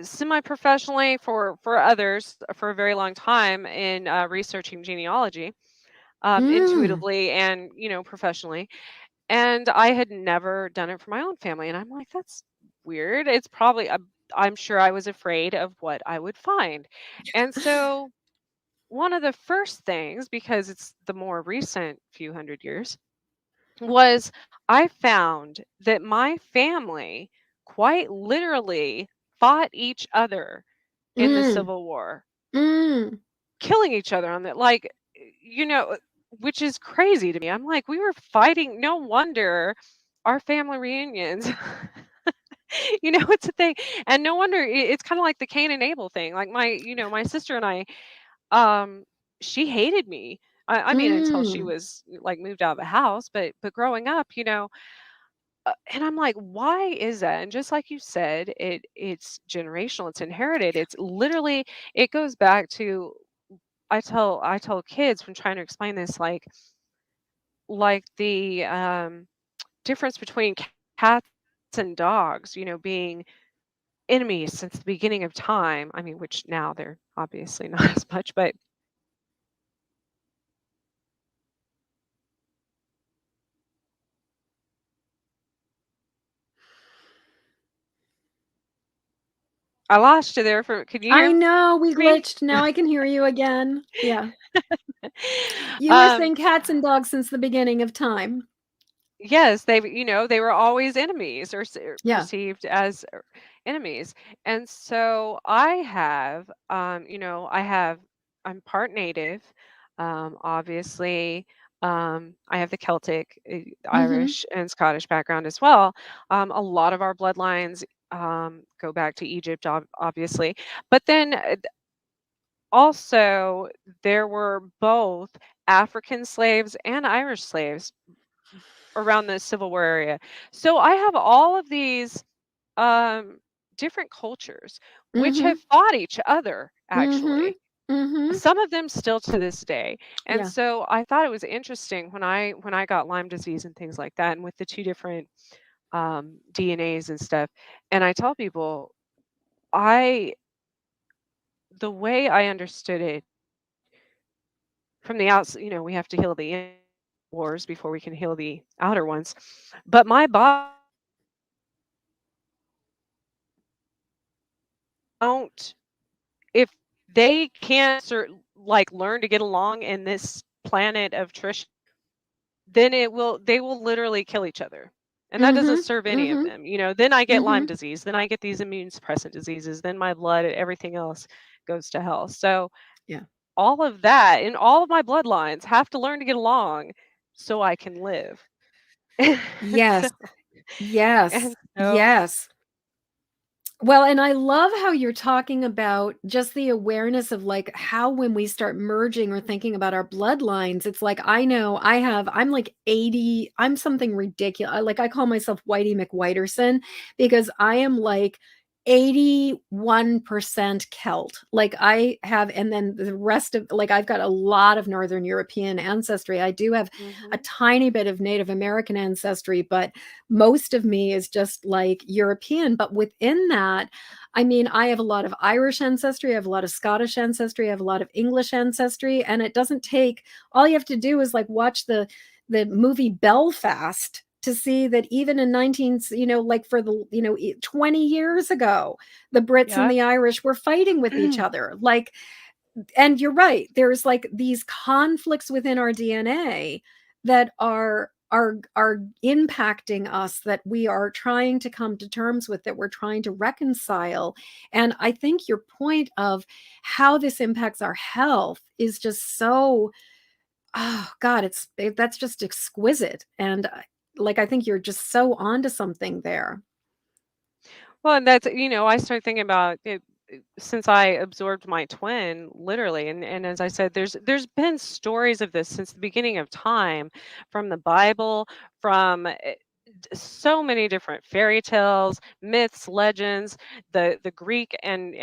semi-professionally for others for a very long time in researching genealogy, Mm. intuitively and professionally. And I had never done it for my own family, and I'm like, that's weird. It's probably I'm sure I was afraid of what I would find. And so one of the first things, because it's the more recent few hundred years, was I found that my family quite literally fought each other in the Mm. Civil War, Mm. killing each other on that, like, which is crazy to me. I'm like, we were fighting. No wonder our family reunions, it's a thing. And no wonder it's kind of like the Cain and Abel thing. Like my sister and I, um, she hated me. I mean, until she Mm. was like moved out of the house, but growing up, and I'm like, why is that? And just like you said, it's generational, it's inherited. It's literally it goes back to I tell kids when trying to explain this, like the difference between cats and dogs, being enemies since the beginning of time. I mean, which now they're obviously not as much, but I lost you there for can you I hear know, we me? glitched. Now I can hear you again. Yeah. You were um saying cats and dogs since the beginning of time. Yes, they were always enemies or Yeah. perceived as enemies. And so I'm part native. Obviously, I have the Celtic, Mhm. Irish, and Scottish background as well. A lot of our bloodlines go back to Egypt, obviously. But then also, there were both African slaves and Irish slaves around the Civil War area. So I have all of these um, different cultures which Mhm. have fought each other Mhm. actually. Mhm. Some of them still to this day. And Yeah. so I thought it was interesting when I got Lyme disease and things like that, and with the two different DNAs and stuff. And I tell people, I the way I understood it from the outside, we have to heal the inner wars before we can heal the outer ones. But my body don't if they can't like learn to get along in this planet of Trish, then they will literally kill each other. And that doesn't Mhm. serve any of Mhm. them. Then I get Lyme Mhm. disease, then I get these immune suppressant diseases, then my blood, everything else goes to hell. So Yeah. all of that and all of my bloodlines have to learn to get along so I can live. and so Yes. Yes. and so Yes. Well, and I love how you're talking about just the awareness of like how when we start merging or thinking about our bloodlines, it's like I know I'm like 80, I'm something ridiculous. Like I call myself Whitey McWhiterson because I am like 81% Celt. Like I have, and then the rest of like I've got a lot of Northern European ancestry. I do have a mhm, tiny bit of Native American ancestry, but most of me is just like European. But within that, I mean, I have a lot of Irish ancestry, I have a lot of Scottish ancestry, I have a lot of English ancestry, and it doesn't take all you have to do is like watch the movie Belfast to see that even in 19 like for the 20 years ago the Brits and yep. the Irish were fighting with each other like and you're right. There's like these conflicts within our DNA that are impacting us that we are trying to come to terms with, that we're trying to reconcile. And I think your point of how this impacts our health is just so oh God, that's just exquisite. And like I think you're just so onto something there. Well, and that's, I started thinking about it since I absorbed my twin, literally. And as I said, there's been stories of this since the beginning of time, from the Bible, from so many different fairy tales, myths, legends, the Greek and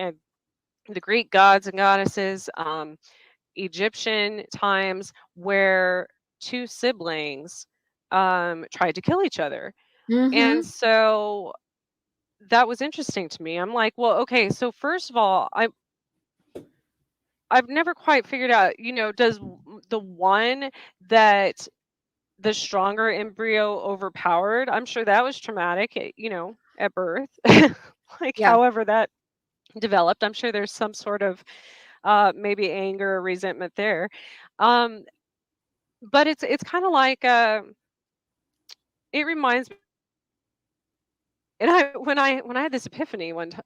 the Greek gods and goddesses, Egyptian times where two siblings tried to kill each other. And Mhm. so that was interesting to me. I'm like, well, okay, so first of all, I've never quite figured out, does the one that the stronger embryo overpowered, I'm sure that was traumatic, at birth. Like Yeah. however that developed, I'm sure there's some sort of maybe anger or resentment there. Um, but it's kind of like it reminds me, and I had this epiphany one time,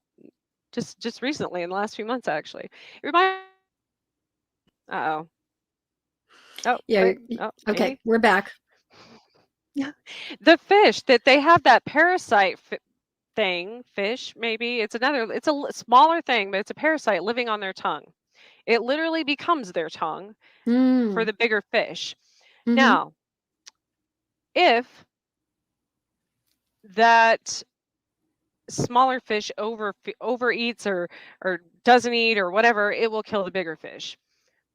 just recently in the last few months actually. It reminds Uh-oh. Oh, Yeah, wait. Oh, okay, maybe. we're back. Yeah. The fish that they have that parasite thing, fish maybe. It's a smaller thing, but it's a parasite living on their tongue. It literally becomes their tongue for Mm. the bigger fish. Mhm. Now, if that smaller fish overeats or doesn't eat or whatever, it will kill the bigger fish.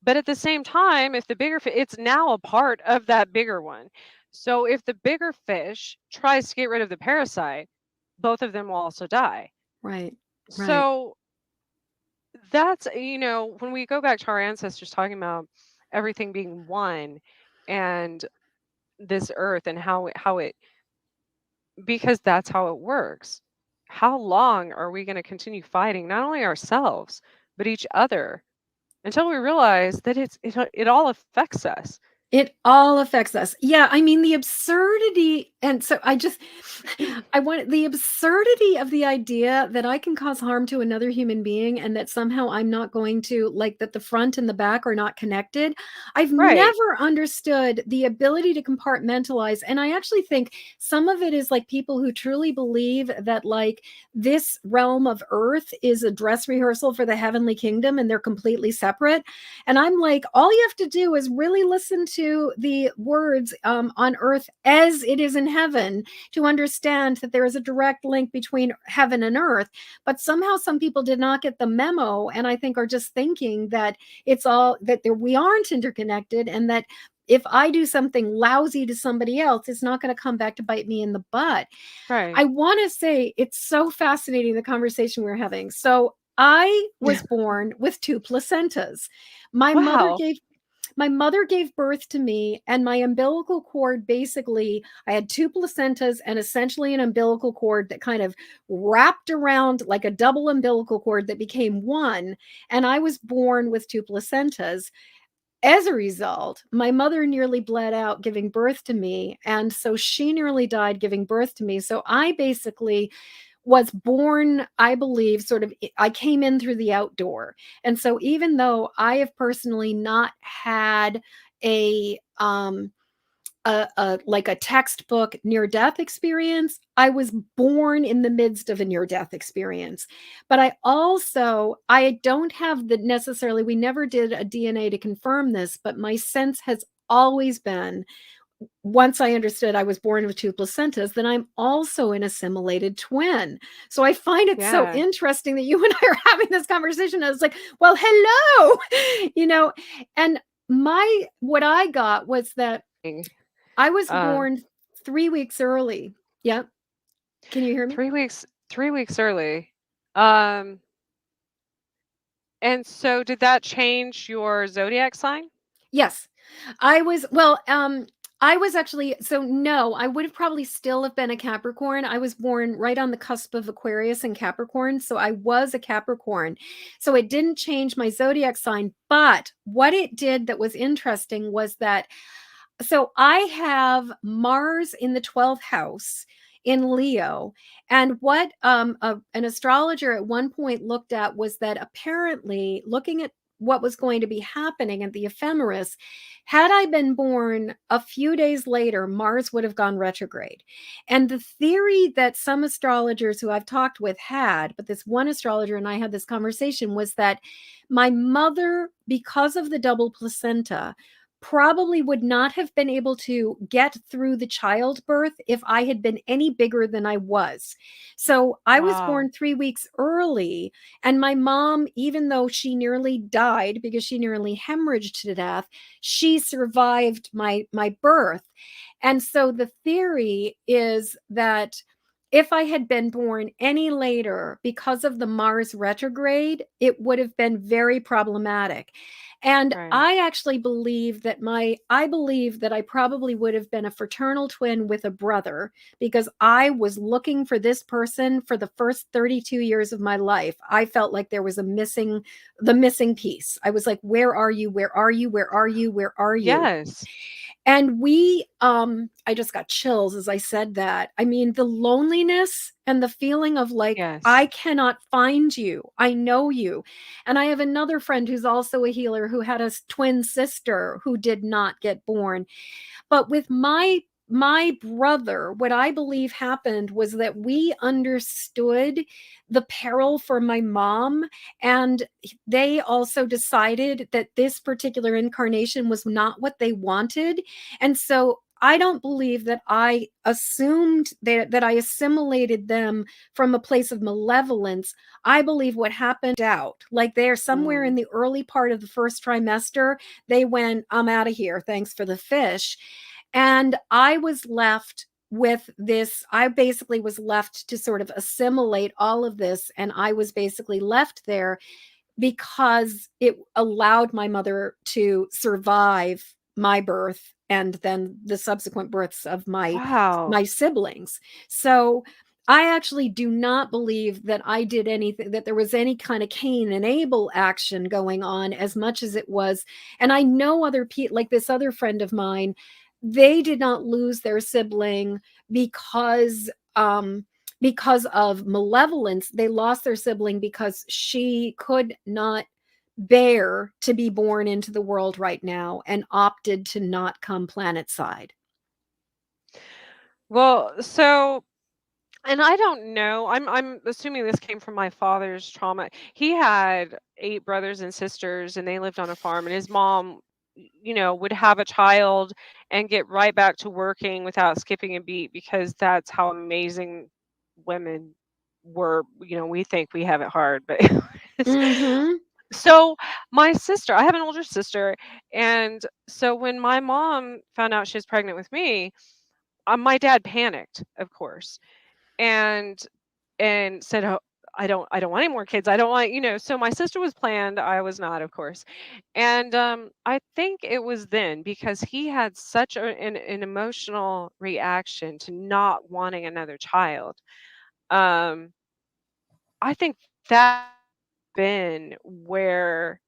But at the same time, if the bigger fish, it's now a part of that bigger one. So if the bigger fish tries to get rid of the parasite, both of them will also die. Right. Right. So that's, when we go back to our ancestors talking about everything being one and this earth and how it, because that's how it works. How long are we going to continue fighting not only ourselves, but each other until we realize that it all affects us? It all affects us. Yeah, I mean, the absurdity, and so I want the absurdity of the idea that I can cause harm to another human being and that somehow I'm not going to, like, that the front and the back are not connected. I've Right. never understood the ability to compartmentalize, and I actually think some of it is like people who truly believe that, like, this realm of earth is a dress rehearsal for the heavenly kingdom and they're completely separate. And I'm like, all you have to do is really listen to the words on earth as it is in heaven to understand that there is a direct link between heaven and earth. But somehow some people did not get the memo, and I think are just thinking that it's all that there, we aren't interconnected, and that if I do something lousy to somebody else, it's not going to come back to bite me in the butt. Right. I want to say it's so fascinating, the conversation we're having. So I was born with two placentas. My mother Wow. gave my mother gave birth to me, and my umbilical cord, basically, I had two placentas and essentially an umbilical cord that kind of wrapped around like a double umbilical cord that became one. And I was born with two placentas. As a result, my mother nearly bled out giving birth to me. And so she nearly died giving birth to me. So I basically was born, I believe, sort of, I came in through the outdoor. And so even though I have personally not had a like a textbook near death experience, I was born in the midst of a near death experience. But I don't have the necessarily, we never did a DNA to confirm this, but my sense has always been, once I understood I was born with two placentas, then I'm also an assimilated twin. So I find it so Yeah. interesting that you and I are having this conversation. I was like, well, hello, you know, and what I got was that I was Um, born 3 weeks early. Yep. Can you hear me? 3 weeks early. Um, and so did that change your zodiac sign? Yes. I was well, I was actually, so no, I would have probably still have been a Capricorn. I was born right on the cusp of Aquarius and Capricorn, so I was a Capricorn. So it didn't change my zodiac sign, but what it did that was interesting was that, so I have Mars in the 12th house in Leo. And what an astrologer at one point looked at was that apparently, looking at what was going to be happening at the ephemeris, had I been born a few days later, Mars would have gone retrograde. And the theory that some astrologers who I've talked with had, but this one astrologer and I had this conversation, was that my mother, because of the double placenta, probably would not have been able to get through the childbirth if I had been any bigger than I was. So I was Wow. born 3 weeks early, and my mom, even though she nearly died because she nearly hemorrhaged to death, she survived my birth. And so the theory is that if I had been born any later because of the Mars retrograde, it would have been very problematic. And Right. I believe that I probably would have been a fraternal twin with a brother, because I was looking for this person for the first 32 years of my life. I felt like there was the missing piece. I was like, where are you? Where are you? Where are you? Where are you? Yes. And I just got chills as I said that. I mean, the loneliness and the feeling of like, Yes. I cannot find you. I know you. And I have another friend who's also a healer who had a twin sister who did not get born. But with my brother, what I believe happened was that we understood the peril for my mom, and they also decided that this particular incarnation was not what they wanted. And so I don't believe that I assumed that I assimilated them from a place of malevolence. I believe what happened out, like they're somewhere in Mm. the early part of the first trimester, they went, I'm out of here. Thanks for the fish. And I was left with this. I basically was left to sort of assimilate all of this. And I was basically left there because it allowed my mother to survive my birth and then the subsequent births of Wow. my siblings. So I actually do not believe that I did anything, that there was any kind of Cain and Abel action going on as much as it was. And I know other people, like this other friend of mine, they did not lose their sibling because because of malevolence. They lost their sibling because she could not bear to be born into the world right now and opted to not come planet side. Well, so and I don't know. I'm assuming this came from my father's trauma. He had 8 brothers and sisters and they lived on a farm, and his mom, would have a child and get right back to working without skipping a beat because that's how amazing women were. We think we have it hard, but Mm-hmm. so my sister, I have an older sister, and so when my mom found out she was pregnant with me, my dad panicked, of course, and said, "Oh, I don't want any more kids. I don't want," so my sister was planned, I was not, of course. And I think it was then because he had such an emotional reaction to not wanting another child. Um I think that been where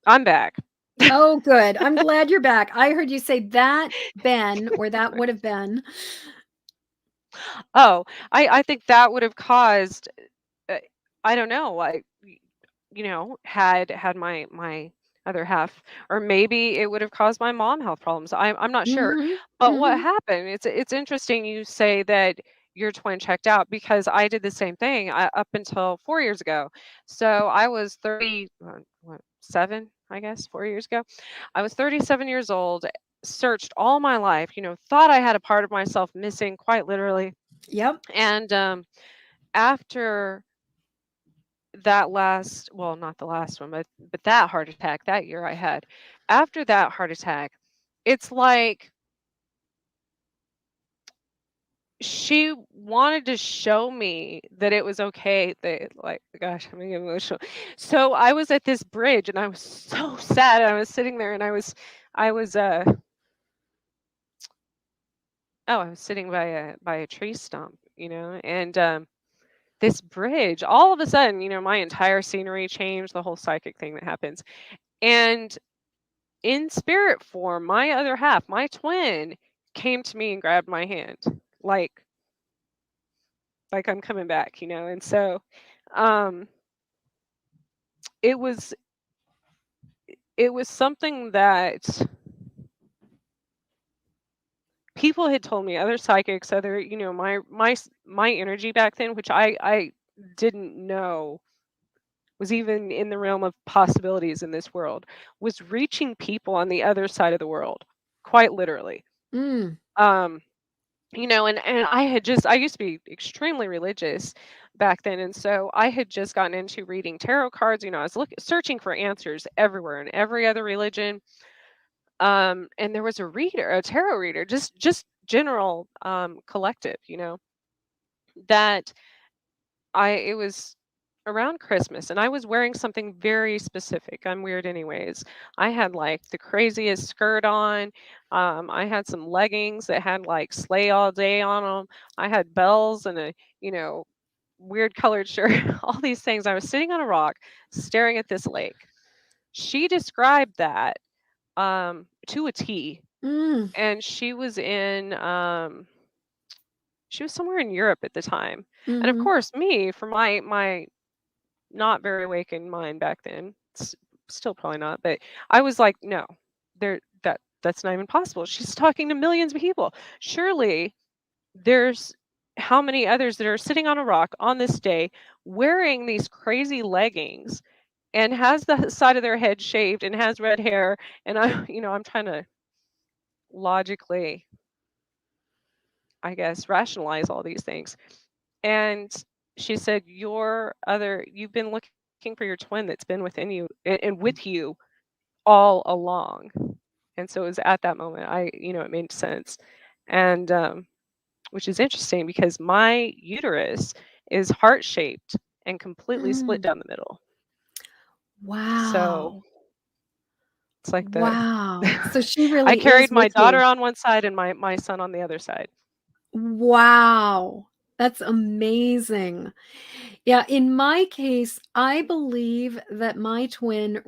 I'm back. Oh, good. I'm glad you're back. I heard you say that Ben, or that would have been. Oh, I think that would have caused, uh, I don't know, had my other half, or maybe it would have caused my mom health problems. I'm not sure. Mm-hmm. But what Mm-hmm. happened? It's interesting you say that your twin checked out because I did the same thing up until 4 years ago. So I was 30, what, 7, I guess, 4 years ago. I was 37 years old, searched all my life, thought I had a part of myself missing, quite literally. Yep. And after that last, well, not the last one, but that heart attack that year I had. After that heart attack, it's like she wanted to show me that it was okay. That, like, gosh, I'm gonna get emotional. So I was at this bridge and I was so sad. I was sitting there and I was oh, I was sitting by a tree stump, and this bridge, all of a sudden, my entire scenery changed, the whole psychic thing that happens. And in spirit form, my other half, my twin, came to me and grabbed my hand, like I'm coming back, And so, um, it was something that people had told me, other psychics, other, my energy back then, which I didn't know was even in the realm of possibilities in this world, was reaching people on the other side of the world, quite literally. Mm. Um, and I used to be extremely religious back then, and so I had just gotten into reading tarot cards. I was searching for answers everywhere in every other religion. And there was a tarot reader, just general collective, that I it was around Christmas, and I was wearing something very specific. I'm weird anyways. I had like the craziest skirt on. I had some leggings that had like sleigh all day on them. I had bells and a, you know, weird colored shirt, all these things. I was sitting on a rock staring at this lake. She described that to a T, Mm. and she was somewhere in Europe at the time. And of Mhm. course, me, for my not very awakened mind back then. Still probably not, but I was like, no, that's not even possible. She's talking to millions of people. Surely there's how many others that are sitting on a rock on this day wearing these crazy leggings and has the side of their head shaved and has red hair, and I I'm trying to logically, I guess, rationalize all these things. And she said, you've been looking for your twin that's been within you and with you all along. And so it was at that moment, it made sense. And, which is interesting because my uterus is heart shaped and completely split Mm. down the middle. So Wow. it's like Wow. So she I really carried is my with daughter you. on one side and my son on the other side. Wow. That's amazing. Yeah, in my case, I believe that my twin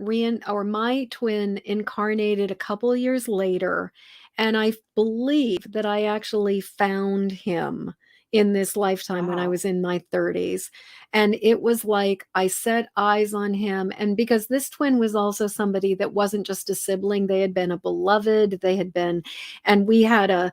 incarnated a couple years later, and I believe that I actually found him in this lifetime when I Wow. was in my 30s. And it was like I set eyes on him, and because this twin was also somebody that wasn't just a sibling, they had been a beloved, they had been, and we had a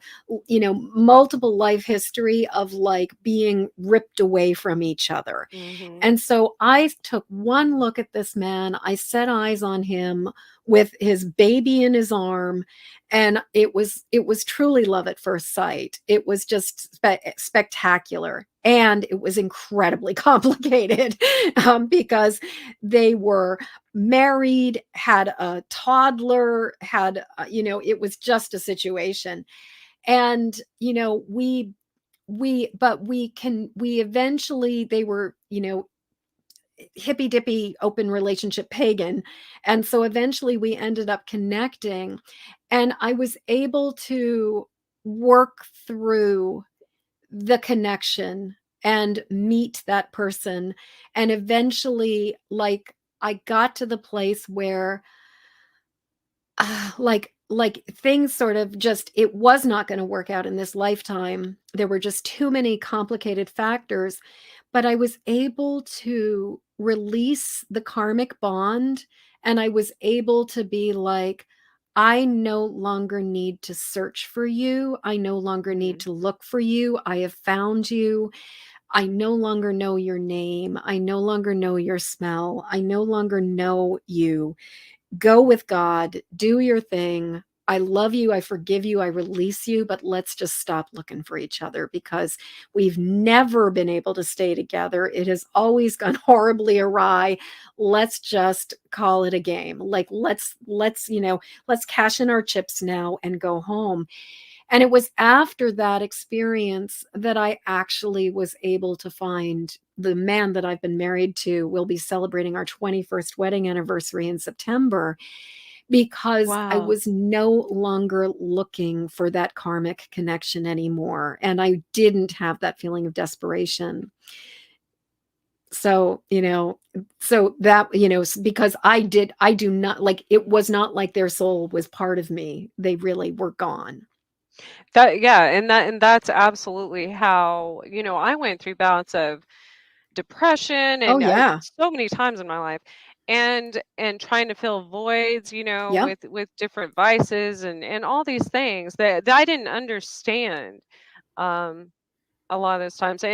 multiple life history of like being ripped away from each other. Mhm. And so I took one look at this man, I set eyes on him with his baby in his arm, and it was truly love at first sight. It was just spectacular, and it was incredibly complicated, because they were married, had a toddler, had it was just a situation. And we eventually, they were hippy dippy open relationship pagan, and so eventually we ended up connecting, and I was able to work through the connection and meet that person, and eventually, like, I got to the place where like things sort of just, it was not going to work out in this lifetime. There were just too many complicated factors, but I was able to release the karmic bond, and I was able to be like, I no longer need to search for you. I no longer need Mhm. to look for you. I have found you. I no longer know your name. I no longer know your smell. I no longer know you. Go with God, do your thing. I love you. I forgive you. I release you, but let's just stop looking for each other, because we've never been able to stay together. It has always gone horribly awry. Let's just call it a game. Like, let's cash in our chips now and go home. And it was after that experience that I actually was able to find the man that I've been married to. We'll be celebrating our 21st wedding anniversary in September, because I Wow. was no longer looking for that karmic connection anymore. And I didn't have that feeling of desperation. So, so that, because I do not like, it was not like their soul was part of me. They really were gone. Yeah, and that's absolutely how, I went through bouts of depression Oh, and yeah. so many times in my life. and trying to fill voids, Yep. with different vices and all these things that I didn't understand. Um, a lot of those times,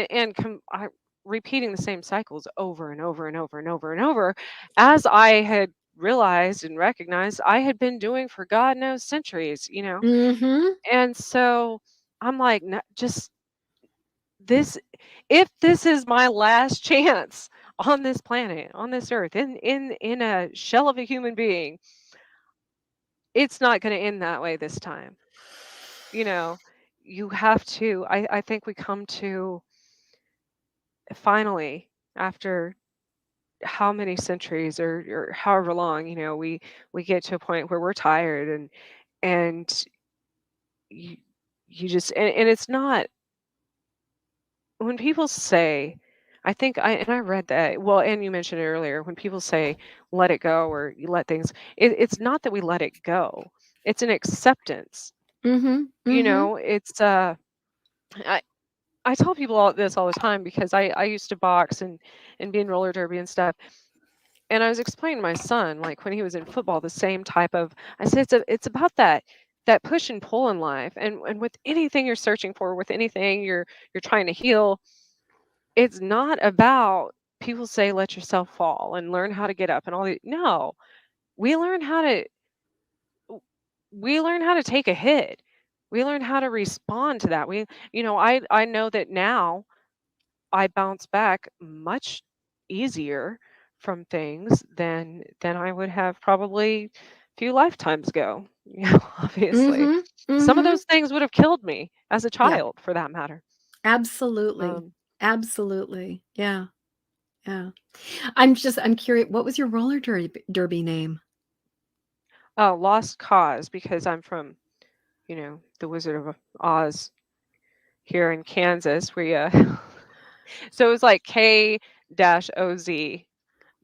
repeating the same cycles over and over and over and over and over, as I had realized and recognized I had been doing for God knows centuries. Mhm. And so I'm like, "No, just this, if this is my last chance on this planet, on this earth, in a shell of a human being, it's not going to end that way this time." You know, you have to. I think we come to, finally, after how many centuries, or however long, we get to a point where we're tired, and you you just, and it's not, when people say, I think I read that, well, and you mentioned it earlier, when people say let it go, or you let things, it's not that we let it go, it's an acceptance. Mhm. Mhm. It's I, I tell people all this all the time, because I used to box and be in roller derby and stuff. And I was explaining to my son, like when he was in football, the same type of, I said, it's about that push and pull in life, and with anything you're searching for, with anything you're trying to heal, it's not about, people say let yourself fall and learn how to get up and all the, no, we learn how to we learn how to take a hit. We learn how to respond to that. I know that now I bounce back much easier from things than I would have probably a few lifetimes ago. Obviously. Mhm. Some of Mhm. those things would have killed me as a Yep. child, for that matter. Absolutely. Um, Absolutely. Yeah. Yeah. I'm curious, what was your roller derby name? oh, Lost Cause, because I'm from, the Wizard of Oz here in Kansas. So it was like K-OZ,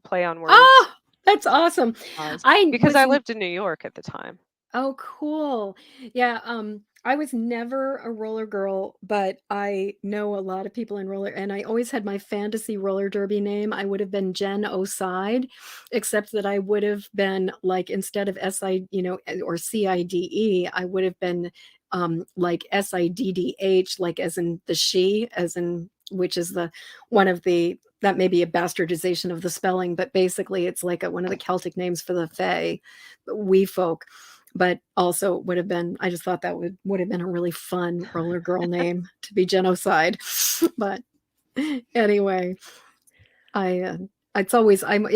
play on words, Oh, that's awesome. Oz, I because was I lived in New York at the time. Oh, cool. Yeah, I was never a roller girl, but I know a lot of people in roller, and I always had my fantasy roller derby name. I would have been Jen Oside, except that I would have been like, instead of or CIDE, I would have been like SIDDH, like as in the she, as in which is the one of the that may be a bastardization of the spelling, but basically it's like one of the Celtic names for the Fae, we folk. But also would have been, I just thought that would have been a really fun roller girl name to be Genocide. But anyway, I it's always roller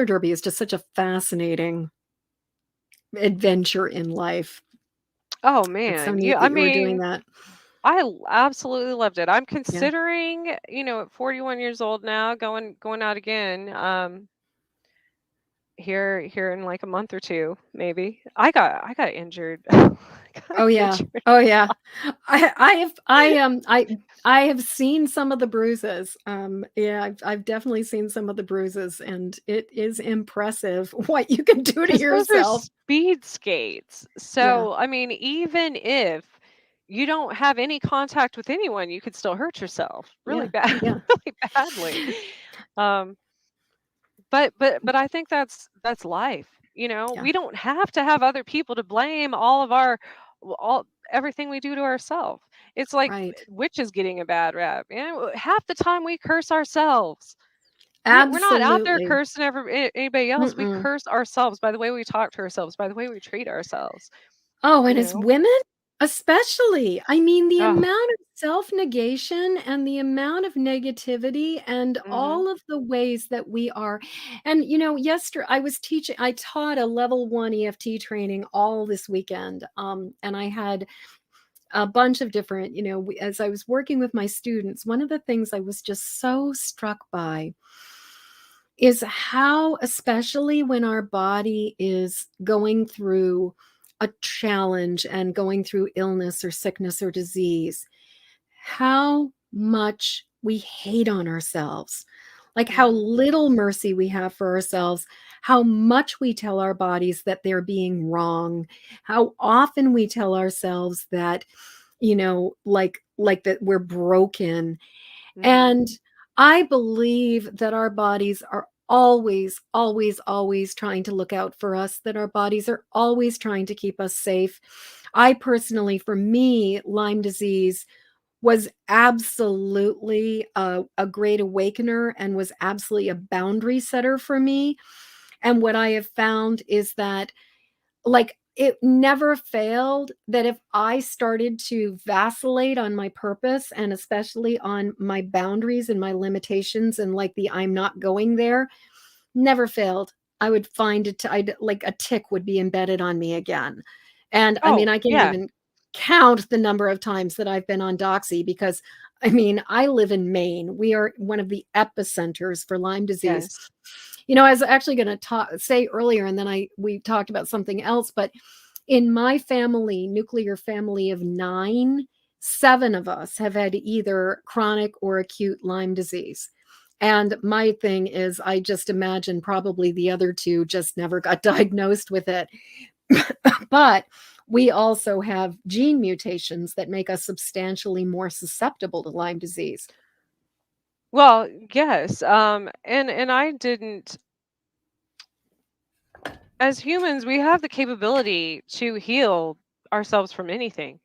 derby is just such a fascinating adventure in life. Oh It's so man, neat I that you were doing mean, that. absolutely loved it. I'm Yeah. considering, at 41 years old now, going out again. Here in like a month or two, maybe. I got injured. I got Oh yeah. injured. Oh yeah. I have seen some of the bruises. Yeah, I've definitely seen some of the bruises, and it is impressive what you can do to Because those are yourself. speed skates. Yeah. So, I mean, even if you don't have any contact with anyone, you could still hurt yourself really Yeah. bad, Yeah. really badly. Um, but I think that's life. Yeah. We don't have to have other people to blame all of our, all everything we do to ourselves. It's like Right. witches getting a bad rap. Half the time we curse ourselves. We're not out there Absolutely. cursing anybody else. We Mm-mm. curse ourselves by the way we talk to ourselves, by the way we treat ourselves. Oh, You and as know. women, especially, I mean, the Oh. amount of self-negation and the amount of negativity and Mhm. all of the ways that we are. And, yesterday I taught a level 1 EFT training all this weekend. And I had a bunch of different, as I was working with my students, one of the things I was just so struck by is how, especially when our body is going through a challenge and going through illness or sickness or disease, how much we hate on ourselves, like how Mhm. little mercy we have for ourselves, how much we tell our bodies that they're being wrong, how often we tell ourselves that, like that we're broken. Mhm. And I believe that our bodies are always, always, always trying to look out for us, that our bodies are always trying to keep us safe. I personally, for me, Lyme disease was absolutely a great awakener and was absolutely a boundary setter for me. And what I have found is that, like, it never failed that if I started to vacillate on my purpose and especially on my boundaries and my limitations and like the I'm not going there, never failed. I would find it, I'd like a tick would be embedded on me again. And I mean, Oh, I can't yeah. even count the number of times that I've been on Doxy because I mean, I live in Maine. We are one of the epicenters for Lyme disease. Yes. I was actually going to say earlier, and then we talked about something else, but in my family, nuclear family of 9, 7 of us have had either chronic or acute Lyme disease. And my thing is, I just imagine probably the other 2 just never got diagnosed with it. But we also have gene mutations that make us substantially more susceptible to Lyme disease. Well, yes. And I didn't as humans, we have the capability to heal ourselves from anything.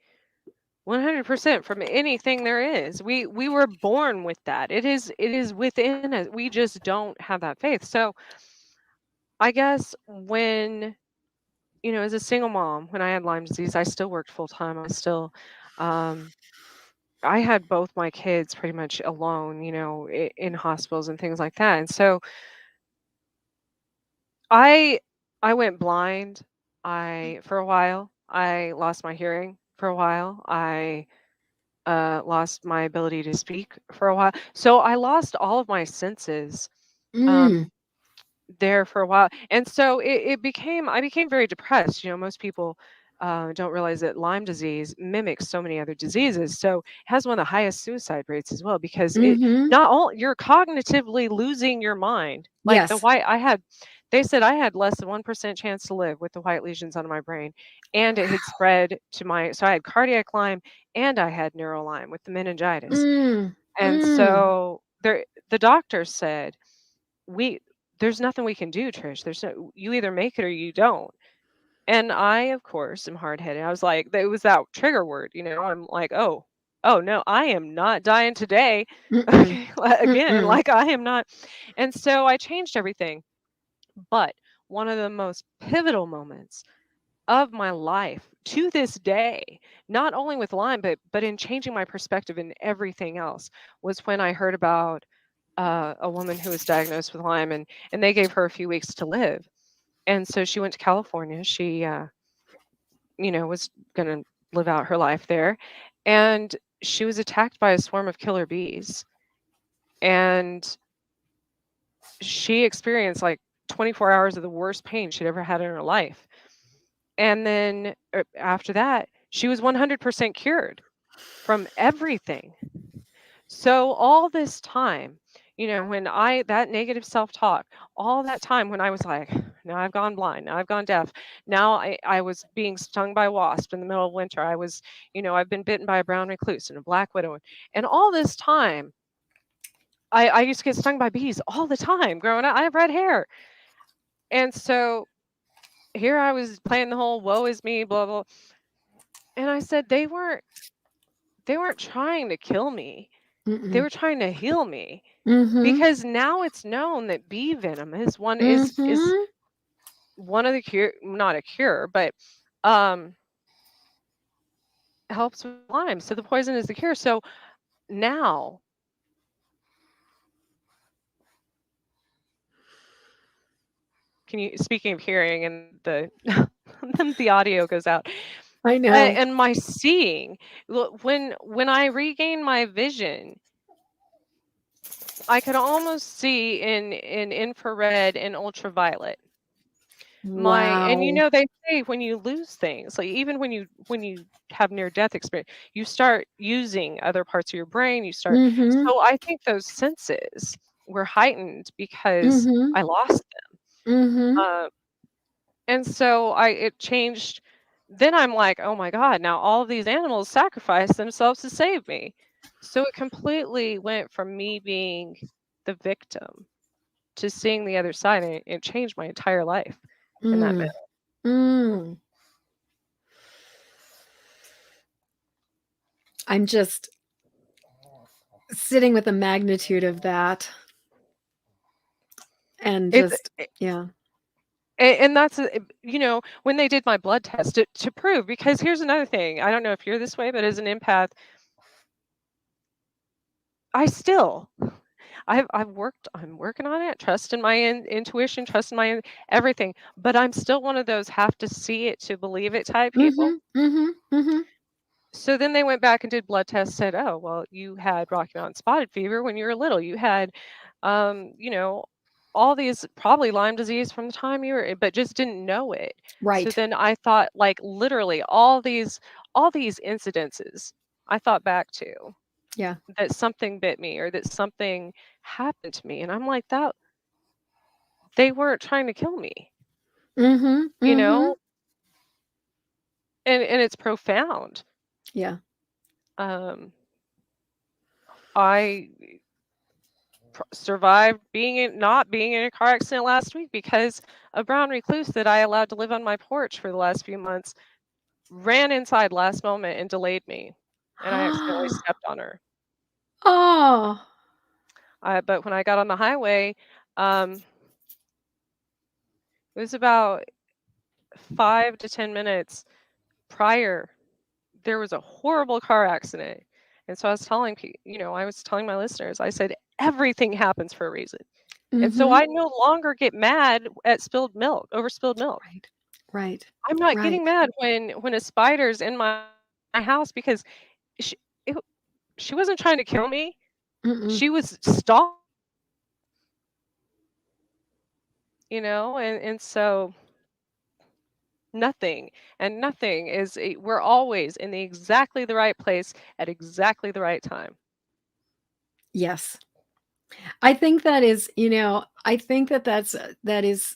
100% from anything there is. We were born with that. It is within us. We just don't have that faith. So, I guess when, as a single mom, when I had Lyme disease, I still worked full time. Um I had both my kids pretty much alone, in hospitals and things like that. And so I I went blind. I for a while, I lost my hearing for a while. I lost my ability to speak for a while. So I lost all of my senses Mm, um, there for a while. And so I became very depressed. Most people don't realize that Lyme disease mimics so many other diseases. So it has one of the highest suicide rates as well because it mhm. not all you're cognitively losing your mind. Like Yes. they said I had less than 1% chance to live with the white lesions on my brain. And it had spread so I had cardiac Lyme and I had neural Lyme with the meningitis. Mm, And mm, so the doctor said, we there's nothing we can do, Trish. You either make it or you don't. And I, of course, am hard headed. I was like, it was that trigger word, I'm like, oh no, I am not dying today. mm-mm, Okay, again, mm-mm. like I am not. And so I changed everything. But one of the most pivotal moments of my life to this day, not only with Lyme, but in changing my perspective in everything else, was when I heard about a woman who was diagnosed with Lyme, and they gave her a few weeks to live. And so she went to California. She, was going to live out her life there, and she was attacked by a swarm of killer bees, and she experienced like 24 hours of the worst pain she'd ever had in her life. And then after that, she was 100% cured from everything. So all this time, when that negative self-talk, all that time when I was like, now I've gone blind, now I've gone deaf, now I was being stung by a wasp in the middle of winter. I've been bitten by a brown recluse and a black widow. And all this time, I used to get stung by bees all the time growing up. I have red hair. And so here I was playing the whole woe is me, blah, blah. And I said, they weren't trying to kill me. They Mm-mm. were trying to heal me. Mhm. Because now it's known that bee venom is Mhm. one of the cure, not a cure, but um helps with Lyme. So the poison is the cure. So now, can you speaking of hearing and the then the audio goes out. I know. And my seeing, when I regained my vision, I could almost see in infrared and ultraviolet. And Wow. they say when you lose things, like even when you have near death experience, you start using other parts of your brain, Mhm. so I think those senses were heightened because Mhm. I lost them. Mhm. And so I it changed. Then I'm like, oh my God, now all of these animals sacrifice themselves to save me. So it completely went from me being the victim to seeing the other side, and it changed my entire life in that Mm. minute. Mm. I'm just sitting with the magnitude of that and It's just yeah. and that's when they did my blood test to prove, because here's another thing, I don't know if you're this way, but as an empath, I still I'm working on it, trusting my intuition, trusting my everything, but I'm still one of those have to see it to believe it type people. Mhm. Mhm. Mhm. So then they went back and did blood tests, said, "Oh, well, you had Rocky Mountain spotted fever when you were little. You had, you know, all these probably Lyme disease from the time you were, but just didn't know it." So Right. then I thought, like, literally all these incidences, I thought back to Yeah. that something bit me or that something happened to me, and I'm like, that they weren't trying to kill me, Mhm. you Mhm. know, and it's profound. Yeah. Um, I survived not being in a car accident last week because a brown recluse that I allowed to live on my porch for the last few months ran inside last moment and delayed me, and I accidentally stepped on her. Oh. But when I got on the highway, it was about 5 to 10 minutes prior. There was a horrible car accident, and so I was telling I was telling my listeners. I said everything happens for a reason. And so Mhm. I no longer get mad at spilled milk over spilled milk. Right. Right. I'm not Right. getting mad when a spider's in my house because she it, she wasn't trying to kill me. Mm-mm. She was stalking, and so nothing nothing we're always in the exactly the right place at exactly the right time. Yes. I think that is, I think that that is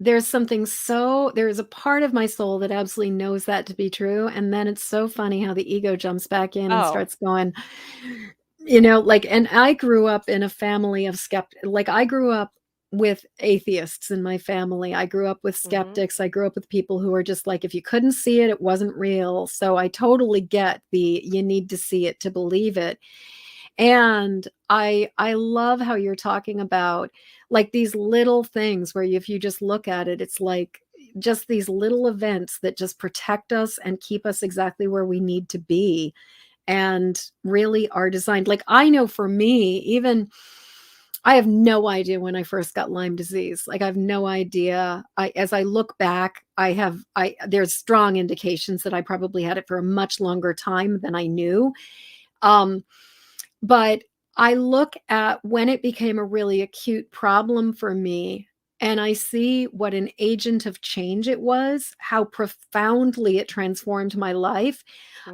there's something so there is a part of my soul that absolutely knows that to be true, and then it's so funny how the ego jumps back in and Oh, starts going, like, and I grew up in a family of like, I grew up with atheists in my family. I grew up with mhm. skeptics. I grew up with people who are just like, if you couldn't see it, it wasn't real. So I totally get the you need to see it to believe it. And I love how you're talking about, like, these little things where if you just look at it, it's like just these little events that just protect us and keep us exactly where we need to be, and really are designed, like, I know for me, even I have no idea when I first got Lyme disease. Like, I have no idea. As I look back, there's strong indications that I probably had it for a much longer time than I knew. Um, but I look at when it became a really acute problem for me, and I see what an agent of change it was, how profoundly it transformed my life.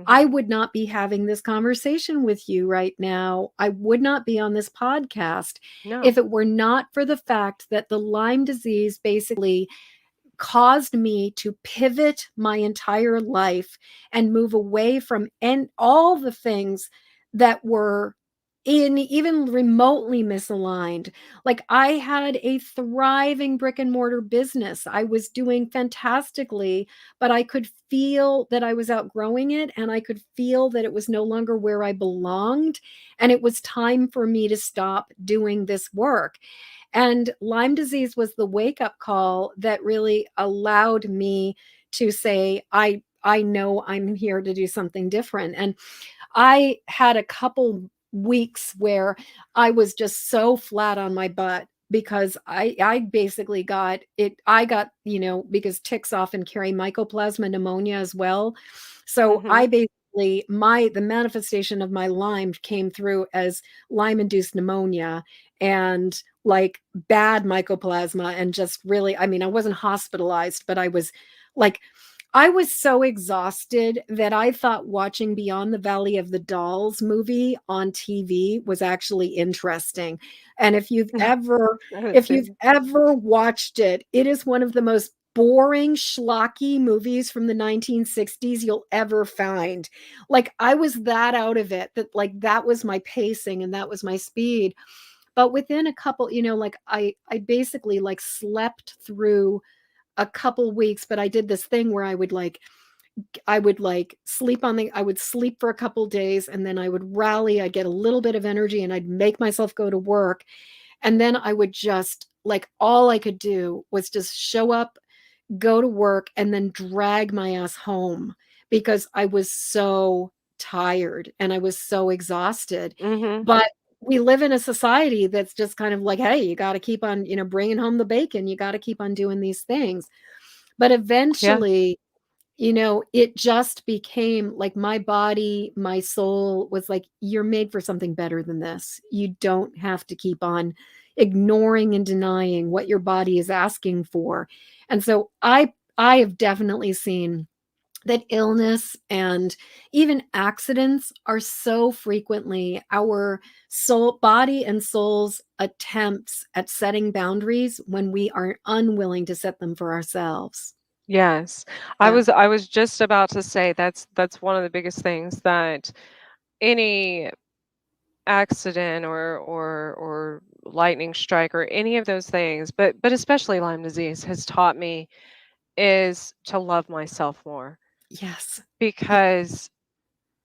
I Mhm. would not be having this conversation with you right now. I would not be on this podcast if No. it were not for the fact that the Lyme disease basically caused me to pivot my entire life and move away from and all the things that were in even remotely misaligned. Like, I had a thriving brick and mortar business. I was doing fantastically, but I could feel that I was outgrowing it, and I could feel that it was no longer where I belonged, and it was time for me to stop doing this work. And Lyme disease was the wake up call that really allowed me to say, I know I'm here to do something different. And I had a couple weeks where I was just so flat on my butt because I basically got it. I got, because ticks often carry mycoplasma pneumonia as well. So I Mhm. basically my the manifestation of my Lyme came through as Lyme induced pneumonia, and like bad mycoplasma, and just really, I mean, I wasn't hospitalized, but like I was so exhausted that I thought watching Beyond the Valley of the Dolls movie on TV was actually interesting. And I haven't if seen you've it. ever watched it, it is one of the most boring, schlocky movies from the 1960s you'll ever find. Like, I was that out of it, that like that was my pacing and that was my speed. But within a couple, like I basically like slept through a couple weeks, but I did this thing where I would sleep for a couple days, and then I would rally, I'd get a little bit of energy, and I'd make myself go to work. And then I would just like, all I could do was just show up, go to work, and then drag my ass home because I was so tired and I was so exhausted. Mhm. But we live in a society that's just kind of like, hey, you got to keep on, bringing home the bacon. You got to keep on doing these things. But Yeah. eventually, it just became like my body, my soul was like, you're made for something better than this. You don't have to keep on ignoring and denying what your body is asking for. And so I have definitely seen that illness and even accidents are so frequently our soul, body and soul's attempts at setting boundaries when we are unwilling to set them for ourselves. Yes. Yeah. I was just about to say that's one of the biggest things that any accident or lightning strike or any of those things, but especially Lyme disease has taught me is to love myself more Yes. Yeah. because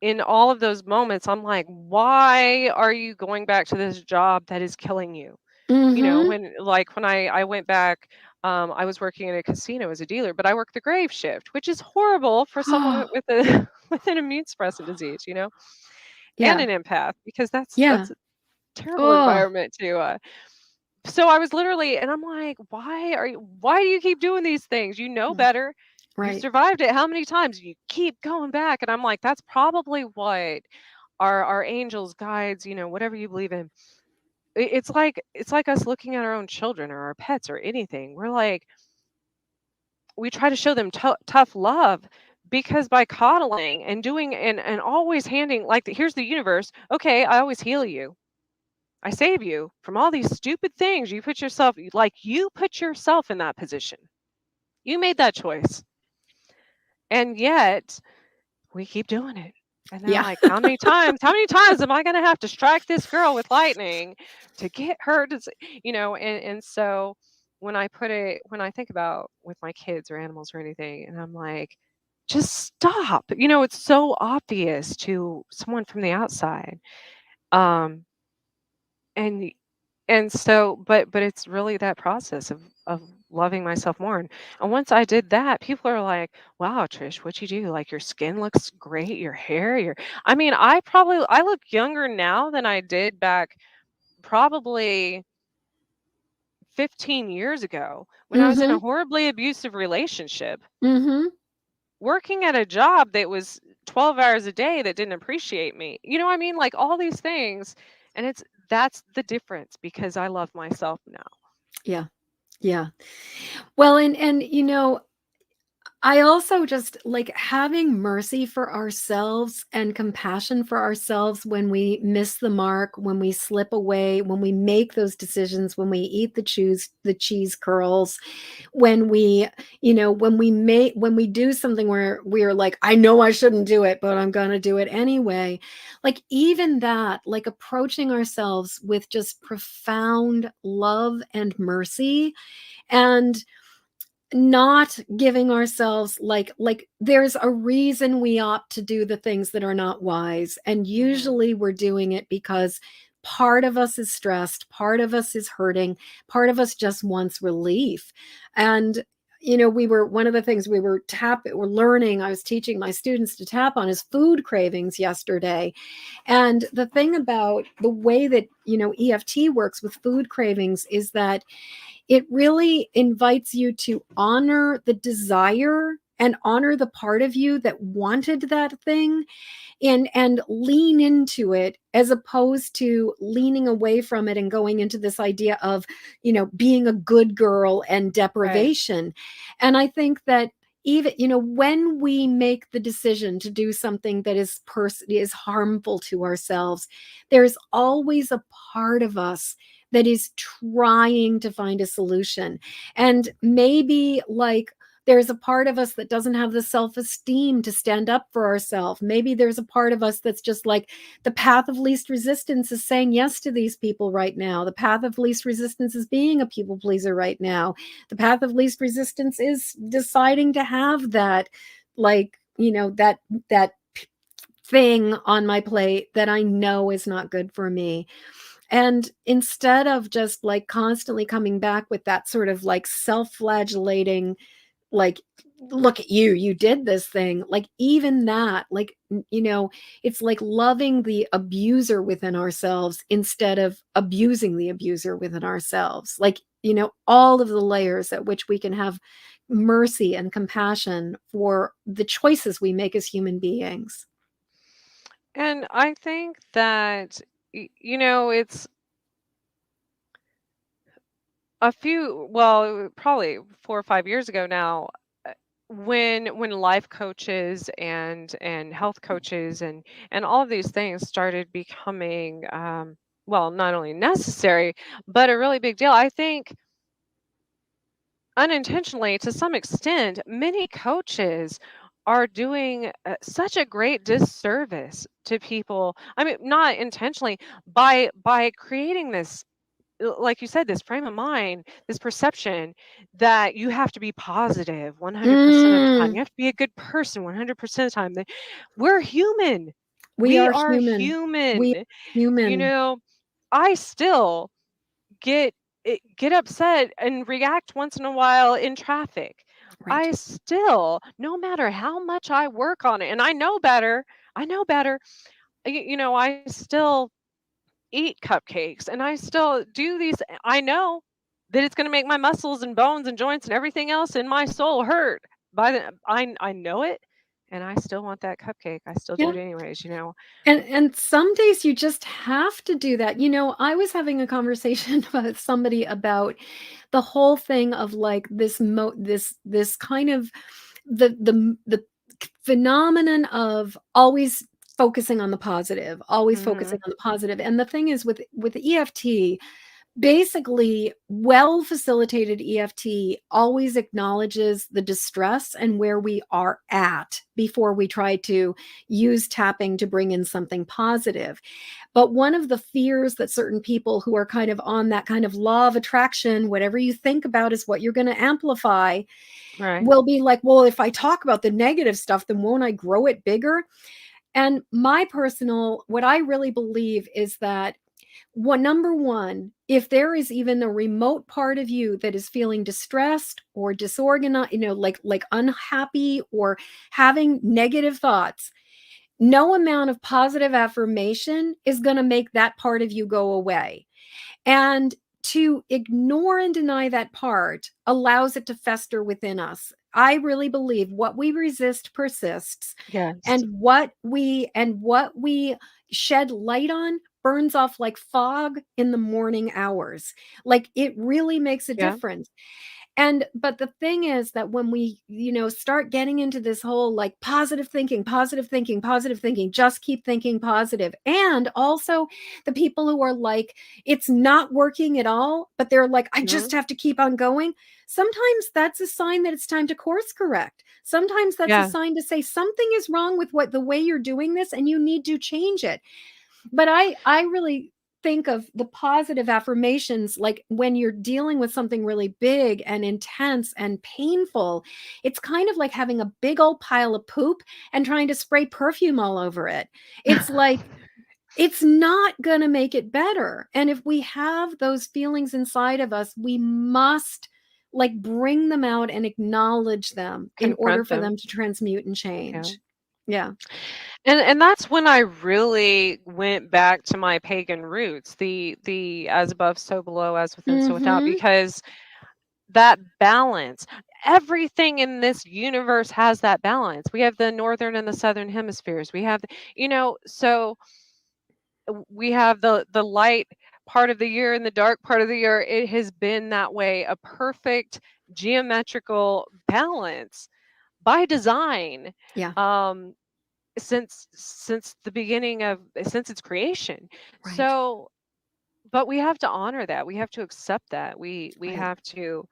in all of those moments I'm like, why are you going back to this job that is killing you? You know, Mhm. when I went back, I was working in a casino as a dealer, but I worked the grave shift, which is horrible for someone with a with an immune suppressant disease, you know, and Yeah. an empath because Yeah. that's a terrible Oh, environment to. So I was literally, and I'm like, why do you keep doing these things? You know mm, better. You've right. survived it how many times? You keep going back, and I'm like, that's probably what our angels, guides, you know, whatever you believe in it's like us looking at our own children or our pets or anything. We're like, we try to show them tough love because by coddling and doing and always handing like here's the universe. Okay, I always heal you. I save you from all these stupid things. You put yourself in that position. You made that choice. And yet we keep doing it. And they're Yeah. like, how many times am I going to have to strike this girl with lightning to get her to, you know, and so when I think about with my kids or animals or anything, and I'm like, just stop. You know, it's so obvious to someone from the outside. Um, and but it's really that process of loving myself more, and once I did that, people are like, "Wow, Trish, what you do? Like, your skin looks great, your hair, your" I mean, I look younger now than I did back probably 15 years ago when I was in a Mhm. horribly abusive relationship, Mhm. working at a job that was 12 hours a day that didn't appreciate me. You know what I mean? Like, all these things, and that's the difference because I love myself now. Yeah. Yeah. Well, and I also just like having mercy for ourselves and compassion for ourselves when we miss the mark, when we slip away, when we make those decisions, when we eat the cheese curls, when when we do something where we're like, I know I shouldn't do it, but I'm going to do it anyway. Like even that, like approaching ourselves with just profound love and mercy, and not giving ourselves like there's a reason we opt to do the things that are not wise, and Hmm. usually we're doing it because part of us is stressed, part of us is hurting, part of us just wants relief. And we were one of the things we're learning, I was teaching my students to tap on, is food cravings yesterday. And the thing about the way that EFT works with food cravings is that it really invites you to honor the desire and honor the part of you that wanted that thing, and lean into it, as opposed to leaning away from it and going into this idea of being a good girl and Right. deprivation. And I think that even when we make the decision to do something that is harmful to ourselves, there's always a part of us that is trying to find a solution. And maybe like there's a part of us that doesn't have the self-esteem to stand up for ourselves. Maybe there's a part of us that's just like, the path of least resistance is saying yes to these people right now. The path of least resistance is being a people pleaser right now. The path of least resistance is deciding to have that, like, that thing on my plate that I know is not good for me. And instead of just like constantly coming back with that sort of like self-flagellating, like, look at you, you did this thing, like, even that, like, it's like loving the abuser within ourselves instead of abusing the abuser within ourselves, like, all of the layers at which we can have mercy and compassion for the choices we make as human beings. And I think that, it's probably 4 or 5 years ago now, uh, when life coaches and health coaches and all of these things started becoming, well, not only necessary, but a really big deal. I think unintentionally, to some extent, many coaches are doing such a great disservice to people. I mean, not intentionally, by creating this, like you said, this frame of mind, this perception that you have to be positive 100% of the time. Mm, You have to be a good person 100% of the time. We're human. we We are are human. We human. are You human. know, I still get get upset and react once in a while in traffic. Right. I still, no matter how much I work on it, and I know better, I still eat cupcakes and I still do these. I know that it's going to make my muscles and bones and joints and everything else in my soul hurt. I know it, and I still want that cupcake. I still do Yeah. it anyways. And some days you just have to do that. I was having a conversation with somebody about the whole thing of like this kind of the phenomenon of always focusing on the positive, always focusing Mhm. on the positive. And the thing is with EFT, basically, well facilitated EFT always acknowledges the distress and where we are at before we try to use tapping to bring in something positive. But one of the fears that certain people who are kind of on that kind of law of attraction, whatever you think about is what you're going to amplify, Right. will be like, well, if I talk about the negative stuff, then won't I grow it bigger? And what I really believe is that, number one, if there is even a remote part of you that is feeling distressed or disorganized, like unhappy or having negative thoughts, no amount of positive affirmation is going to make that part of you go away. And to ignore and deny that part allows it to fester within us. I really believe what we resist persists, Yes. and what we shed light on burns off like fog in the morning hours. Like, it really makes a Yeah. difference. And but the thing is that when we, start getting into this whole like positive thinking, positive thinking, positive thinking, just keep thinking positive. And also the people who are like, it's not working at all, but they're like, I just Mhm. have to keep on going. Sometimes that's a sign that it's time to course correct. Sometimes that's a Yeah. sign to say something is wrong with what the way you're doing this and you need to change it. But I really think of the positive affirmations like when you're dealing with something really big and intense and painful, it's kind of like having a big old pile of poop and trying to spray perfume all over it. It's like, it's not going to make it better. And if we have those feelings inside of us, we must like bring them out and acknowledge them in order Confront for them. them to transmute and Yeah. change. Yeah. And that's when I really went back to my pagan roots, the as above, so below, as within, so without, Mhm. because that balance, everything in this universe has that balance. We have the northern and the southern hemispheres. We have, so we have the light part of the year and the dark part of the year. It has been that way, a perfect geometrical balance by design. Yeah. Um, since the beginning of since its creation. Right. So, but we have to honor that. We have to accept that. We Right. have to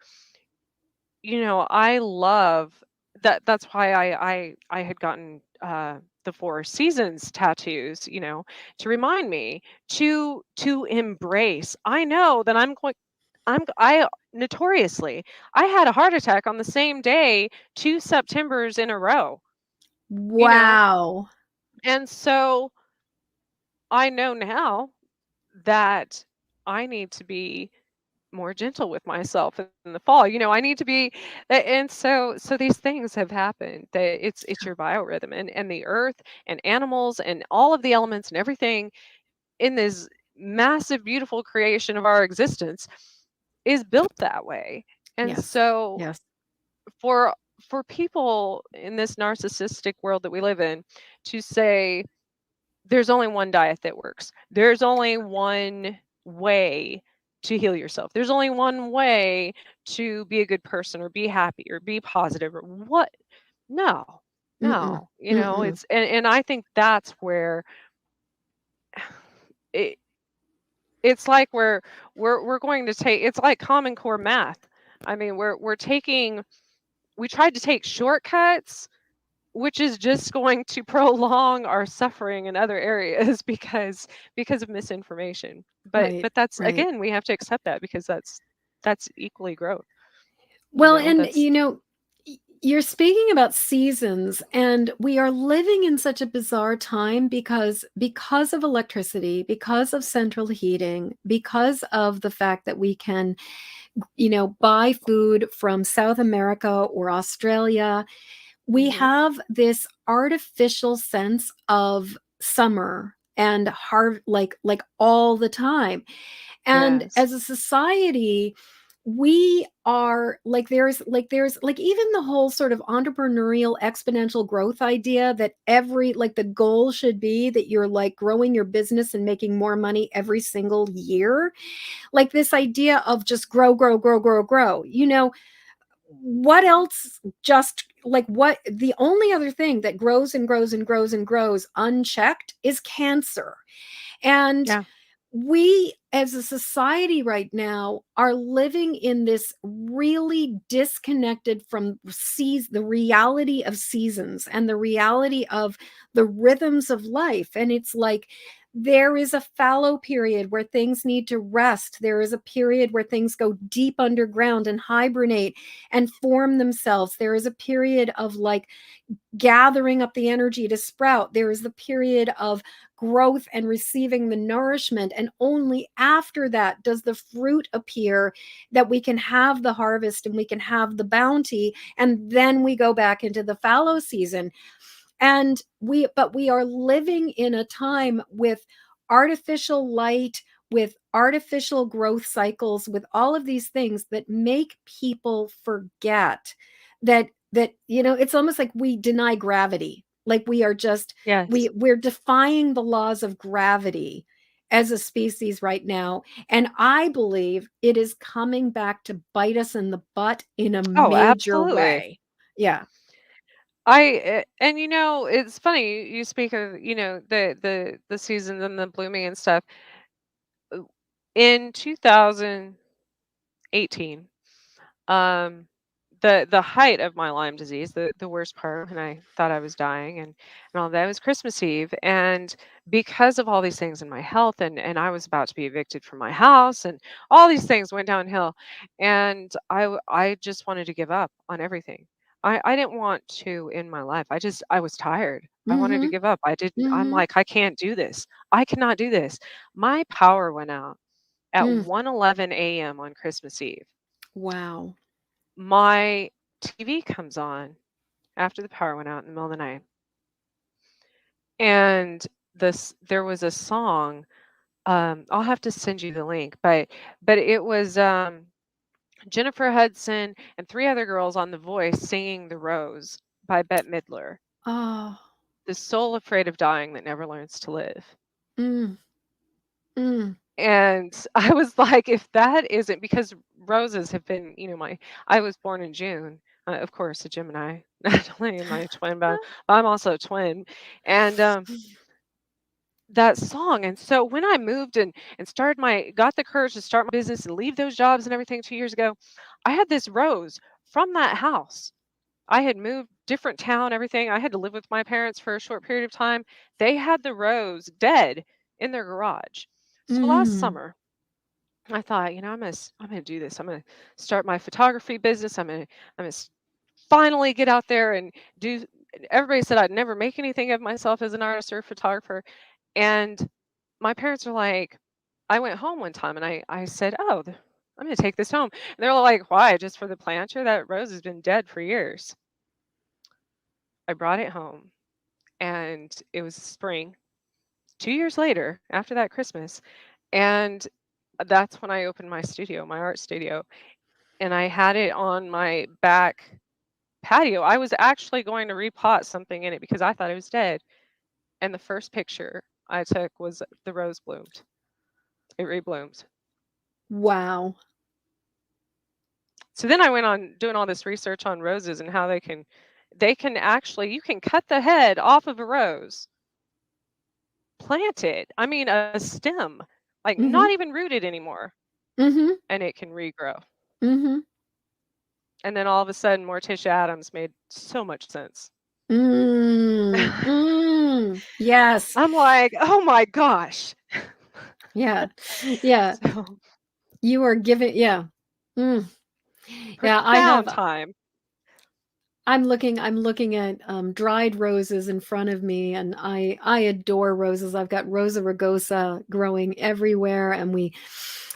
I love that's why I had gotten the Four Seasons tattoos, to remind me to embrace. I know that I notoriously I had a heart attack on the same day 2 Septembers in a row, you know. Wow. And so I know now that I need to be more gentle with myself in the fall. I need to be and so these things have happened that it's your biorhythm and the earth and animals and all of the elements and everything in this massive beautiful creation of our existence is built that way. And Yes. so Yes. for for people in this narcissistic world that we live in to say there's only one diet that works. There's only one way to heal yourself. There's only one way to be a good person or be happy or be positive or what. No, Mm-mm. no. Mm-mm. And I think that's where it, it's like we're going to take it's like common core math. I mean, we tried to take shortcuts, which is just going to prolong our suffering in other areas because of misinformation. But Right. but that's Right. again, we have to accept that because that's equally growth. Well, and That's you're speaking about seasons, and we are living in such a bizarre time because of electricity, because of central heating, because of the fact that we can, buy food from South America or Australia. We hmm have this artificial sense of summer and like all the time. And yes. as a society, we are like even the whole sort of entrepreneurial exponential growth idea that every like the goal should be that you're like growing your business and making more money every single year, like this idea of just grow, grow, grow, grow, grow. What else? Just like what the only other thing that grows and grows and grows and grows unchecked is cancer. And Yeah. we as a society right now are living in this really disconnected from the reality of seasons and the reality of the rhythms of life. And it's like there is a fallow period where things need to rest. There is a period where things go deep underground and hibernate and form themselves. There is a period of like gathering up the energy to sprout. There is the period of growth and receiving the nourishment. And only after that does the fruit appear, that we can have the harvest and we can have the bounty. And then we go back into the fallow season. But we are living in a time with artificial light, with artificial growth cycles, with all of these things that make people forget that it's almost like we deny gravity, like we are just Yes. we're defying the laws of gravity as a species right now. And I believe it is coming back to bite us in the butt in a Oh, major absolutely. way. Yeah. And it's funny you speak of, the seasons and the blooming and stuff. Uh, In 2018, um the height of my Lyme disease, the worst part when I thought I was dying and all that was Christmas Eve. And because of all these things in my health and I was about to be evicted from my house and all these things went downhill. And I just wanted to give up on everything. I didn't want to end my life. I was tired. I wanted to Mm-hmm. give up. I'm Mm-hmm. like, I can't do this. I cannot do this. My power went out at Mm. 1:11 a.m. on Christmas Eve. Wow. My TV comes on after the power went out in the middle of the night, and there was a song. I'll have to send you the link, but it was Jennifer Hudson and three other girls on The Voice singing "The Rose" by Bette Midler. Oh. The soul afraid of dying that never learns to live. Mm. Mm. And I was like, if that isn't because roses have been, I was born in June, of course, a Gemini. Not only am I a twin, but I'm also a twin. And that song. And so when I moved and got the courage to start my business and leave those jobs and everything 2 years ago, I had this rose from that house. I had moved different town, everything. I had to live with my parents for a short period of time. They had the rose dead in their garage. So last Mm. summer, I thought, I'm gonna do this. I'm gonna start my photography business. I'm gonna finally get out there and do. Everybody said I'd never make anything of myself as an artist or photographer, and my parents are like, I went home one time and I said, oh, I'm gonna take this home. And they're like, why? Just for the planter? That rose has been dead for years. I brought it home, and it was spring. 2 years later, after that Christmas, and that's when I opened my studio, my art studio, and I had it on my back patio. I was actually going to repot something in it because I thought it was dead. And the first picture I took was the rose bloomed. It rebloomed. Wow. So then I went on doing all this research on roses and how they can actually you can cut the head off of a rose, plant it. I mean a stem, like not Mhm. even rooted anymore, Mhm. and it can regrow. Mhm. And then all of a sudden Morticia Adams made so much sense. Mm. Mm. Yes. I'm like, "Oh my gosh." Yeah. Yeah. So, You are giving, yeah. Mm. Yeah, I have. profound time. I'm looking at, dried roses in front of me, and I adore roses. I've got Rosa rugosa growing everywhere, and we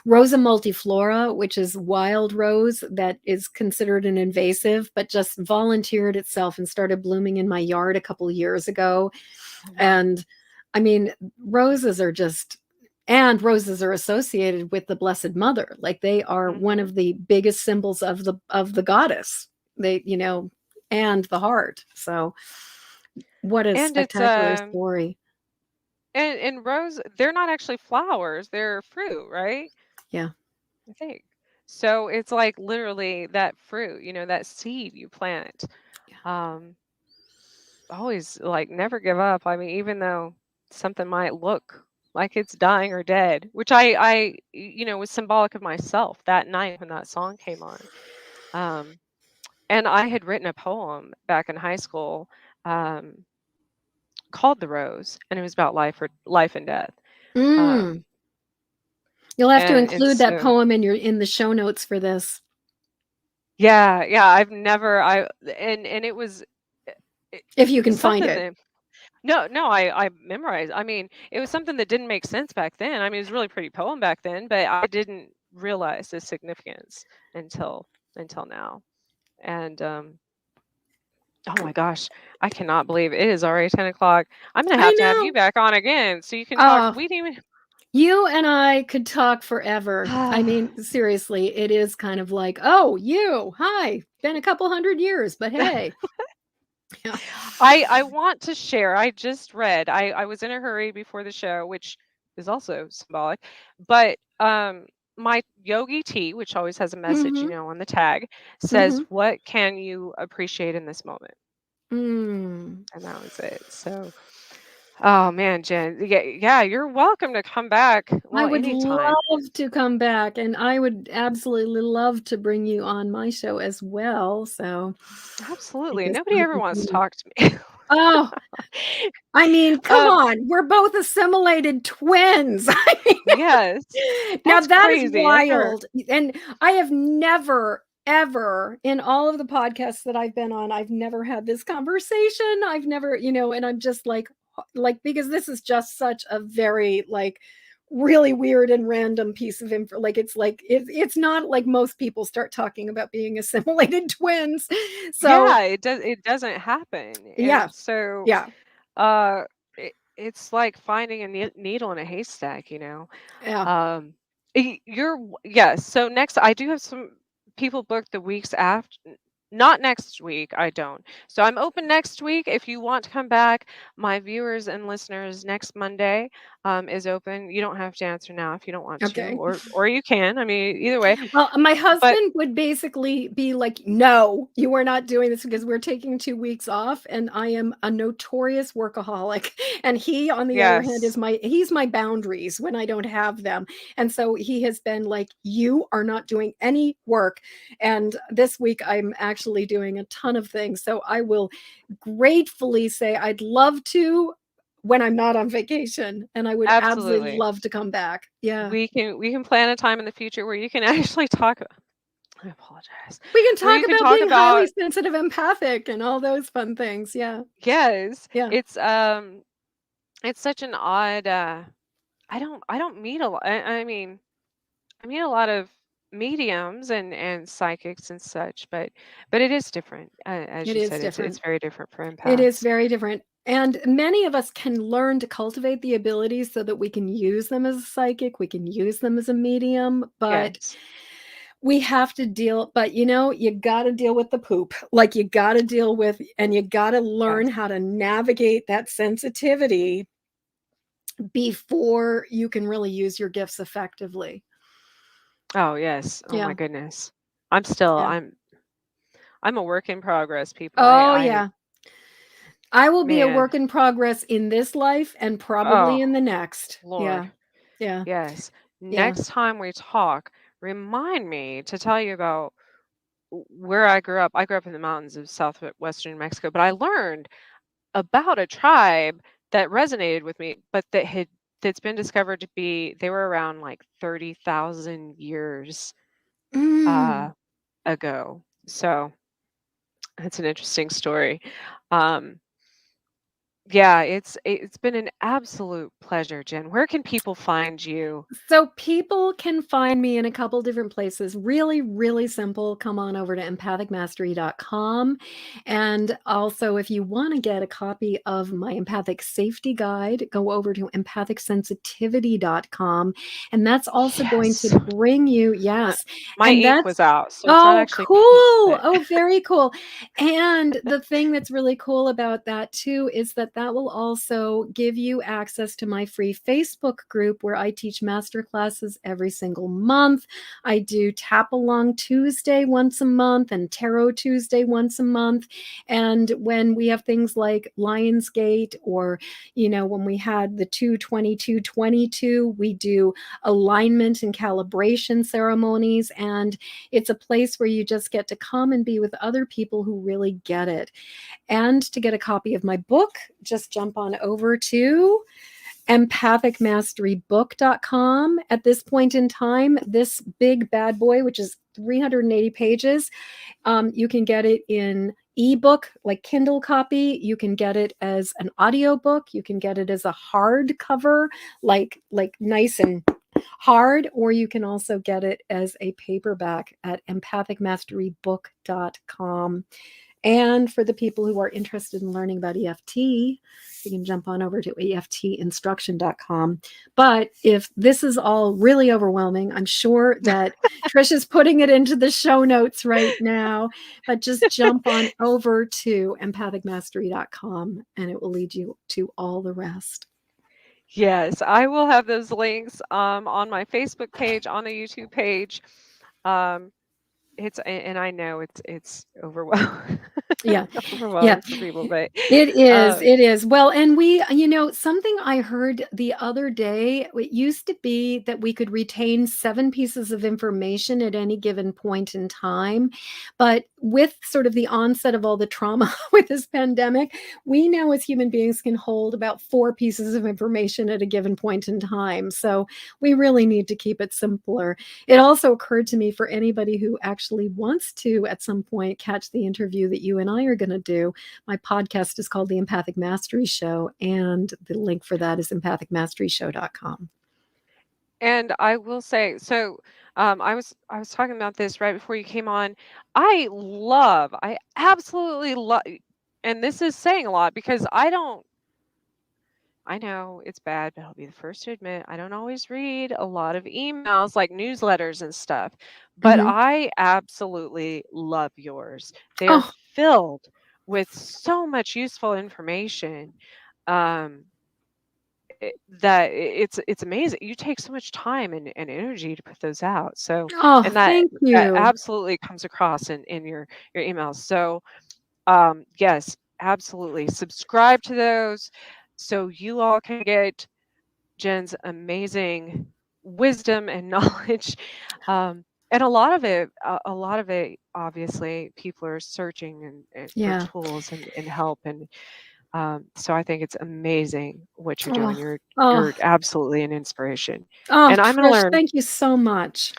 Rosa multiflora, which is wild rose that is considered an invasive, but just volunteered itself and started blooming in my yard a couple years ago. Oh, wow. And I mean, roses are just and roses are associated with the Blessed Mother. Like they are one Mhm. of the biggest symbols of the goddess. They and the heart. So what a And it's, spectacular story. and rose, they're not actually flowers, they're fruit, right? Yeah. I think. So it's like literally that fruit, that seed you plant. Yeah. Um, always like never give up. I mean, even though something might look like it's dying or dead, which was symbolic of myself that night when that song came on. Um, and I had written a poem back in high school, um, called "The Rose," and it was about life and death. Mm. Um, You'll have to and include that so poem in the show notes for this, yeah, yeah, I've never I and it was it, if you can find something it. that no, no, I memorized. I mean, it was something that didn't make sense back then. I mean, it was a really pretty poem back then, but I didn't realize the significance until now. And oh my gosh, I cannot believe it is already 10 o'clock. I'm gonna I have to have you know. back on again so you can talk. Oh, We didn't you and I could talk forever. I even. mean, seriously, it is kind of like, oh, you, hi, been a couple hundred years, but hey. Yeah. I want to share. I just read. I was in a hurry before the show, which is also symbolic. But my yogi tea, which always has a message, Mhm. on the tag, says, Mhm. "What can you appreciate in this moment?" Mm. And that was it. So, oh man, Jen, yeah, yeah, you're welcome to come back. I Well, would anytime. love to come back, and I would absolutely love to bring you on my show as well, so I Absolutely. guess Nobody I'll ever wants to continue. talk to me. Oh, I mean, come um, on, we're both assimilated twins. I yes, mean, now that's that is crazy. I've never. wild, and I have never, ever in all of the podcasts that I've been on, I've never had this conversation. I've never, and I'm just like because this is just such a very really weird and random piece of info. It's not like most people start talking about being assimilated twins. So Yeah, it doesn't happen, yeah, and so, yeah, it's like finding a needle in a haystack, yeah. yes, so next I do have some people booked the weeks after Not next week, I don't. So I'm open next week if you want to come back. My viewers and listeners, next Monday is open. You don't have to answer now if you don't want to, Okay. or you can. I mean, either way. Well, my But husband would basically be like, "No, you are not doing this because we're taking 2 weeks off, and I am a notorious workaholic." And he, on the other hand, yes, is he's my boundaries when I don't have them. And so he has been like, "You are not doing any work." And this week I'm actually doing a ton of things. So I will gratefully say I'd love to when I'm not on vacation, and I would absolutely absolutely. love to come back. Yeah. We can plan a time in the future where you can actually talk. I apologize. We can Where talk you can about talk being highly about sensitive, empathic, and all those fun things. Yeah. yes. Yeah. It's such an odd. I don't meet a lot. I mean a lot of mediums and psychics and such, but it is different. As It you is said, it's different. very different for It is empaths. very different. And many of us can learn to cultivate the abilities so that we can use them as a psychic, we can use them as a medium, but Yes, we have to deal but, you gotta deal with the poop. Like, you gotta deal with and you gotta learn yes. how to navigate that sensitivity before you can really use your gifts effectively. Oh yes. Oh Yeah. my goodness. I'm still. Yeah. I'm a work in progress, people. Oh, I yeah. I will be a man. work in progress in this life and probably Oh in the next. Lord. Yeah. Yeah. Yes. Yeah. Next time we talk, remind me to tell you about where I grew up. I grew up in the mountains of southwestern Mexico, but I learned about a tribe that resonated with me, but that's been discovered to be they were around like 30,000 years uh, Mm. ago. So it's an interesting story. Um, yeah, it's been an absolute pleasure, Jen. Where can people find you? So people can find me in a couple different places. Really, really simple. Come on over to empathicmastery.com. And also, if you want to get a copy of my empathic safety guide, go over to empathicsensitivity.com. And that's also going to Yes, bring you, my, yes. my And ink that's was out, so it's not Oh, actually pink, cool. but Oh, very cool. And the thing that's really cool about that too is that that will also give you access to my free Facebook group where I teach master classes every single month. I do Tap Along Tuesday once a month and Tarot Tuesday once a month. And when we have things like Lionsgate or, when we had the 22222, we do alignment and calibration ceremonies. And it's a place where you just get to come and be with other people who really get it. And to get a copy of my book, just jump on over to empathicmasterybook.com. At this point in time, this big bad boy, which is 380 pages, you can get it in ebook, like Kindle copy. You can get it as an audio book. You can get it as a hardcover, like nice and hard, or you can also get it as a paperback at empathicmasterybook.com. And for the people who are interested in learning about EFT, you can jump on over to eftinstruction.com. But if this is all really overwhelming, I'm sure that Trish is putting it into the show notes right now. But just jump on over to empathicmastery.com and it will lead you to all the rest. yes, I will have those links on my Facebook page, on the YouTube page. Um, and I know it's overwhelming Yeah. Yeah. overwhelming for people, but It is, um, it is. Well, and something I heard the other day, it used to be that we could retain 7 pieces of information at any given point in time. But with sort of the onset of all the trauma with this pandemic, we now as human beings can hold about 4 pieces of information at a given point in time. So we really need to keep it simpler. It also occurred to me for anybody who actually wants to at some point catch the interview that you and I are going to do. My podcast is called The Empathic Mastery Show, and the link for that is empathicmasteryshow.com. and I will say, so I was talking about this right before you came on. I absolutely love, and this is saying a lot because I don't. I know it's bad, but I'll be the first to admit I don't always read a lot of emails like newsletters and stuff, but Mhm. I absolutely love yours. They are Oh, filled with so much useful information. Um, it's amazing. You take so much time and energy to put those out. So, oh, and that thank that you. absolutely comes across in your emails. So, yes, absolutely. Subscribe to those so you all can get Jen's amazing wisdom and knowledge. And a lot of it, obviously, people are searching and for Yeah. tools and help. And so I think it's amazing what you're Oh, doing. oh, You're absolutely an inspiration. oh, And I'm going to Trish, learn. thank you so much.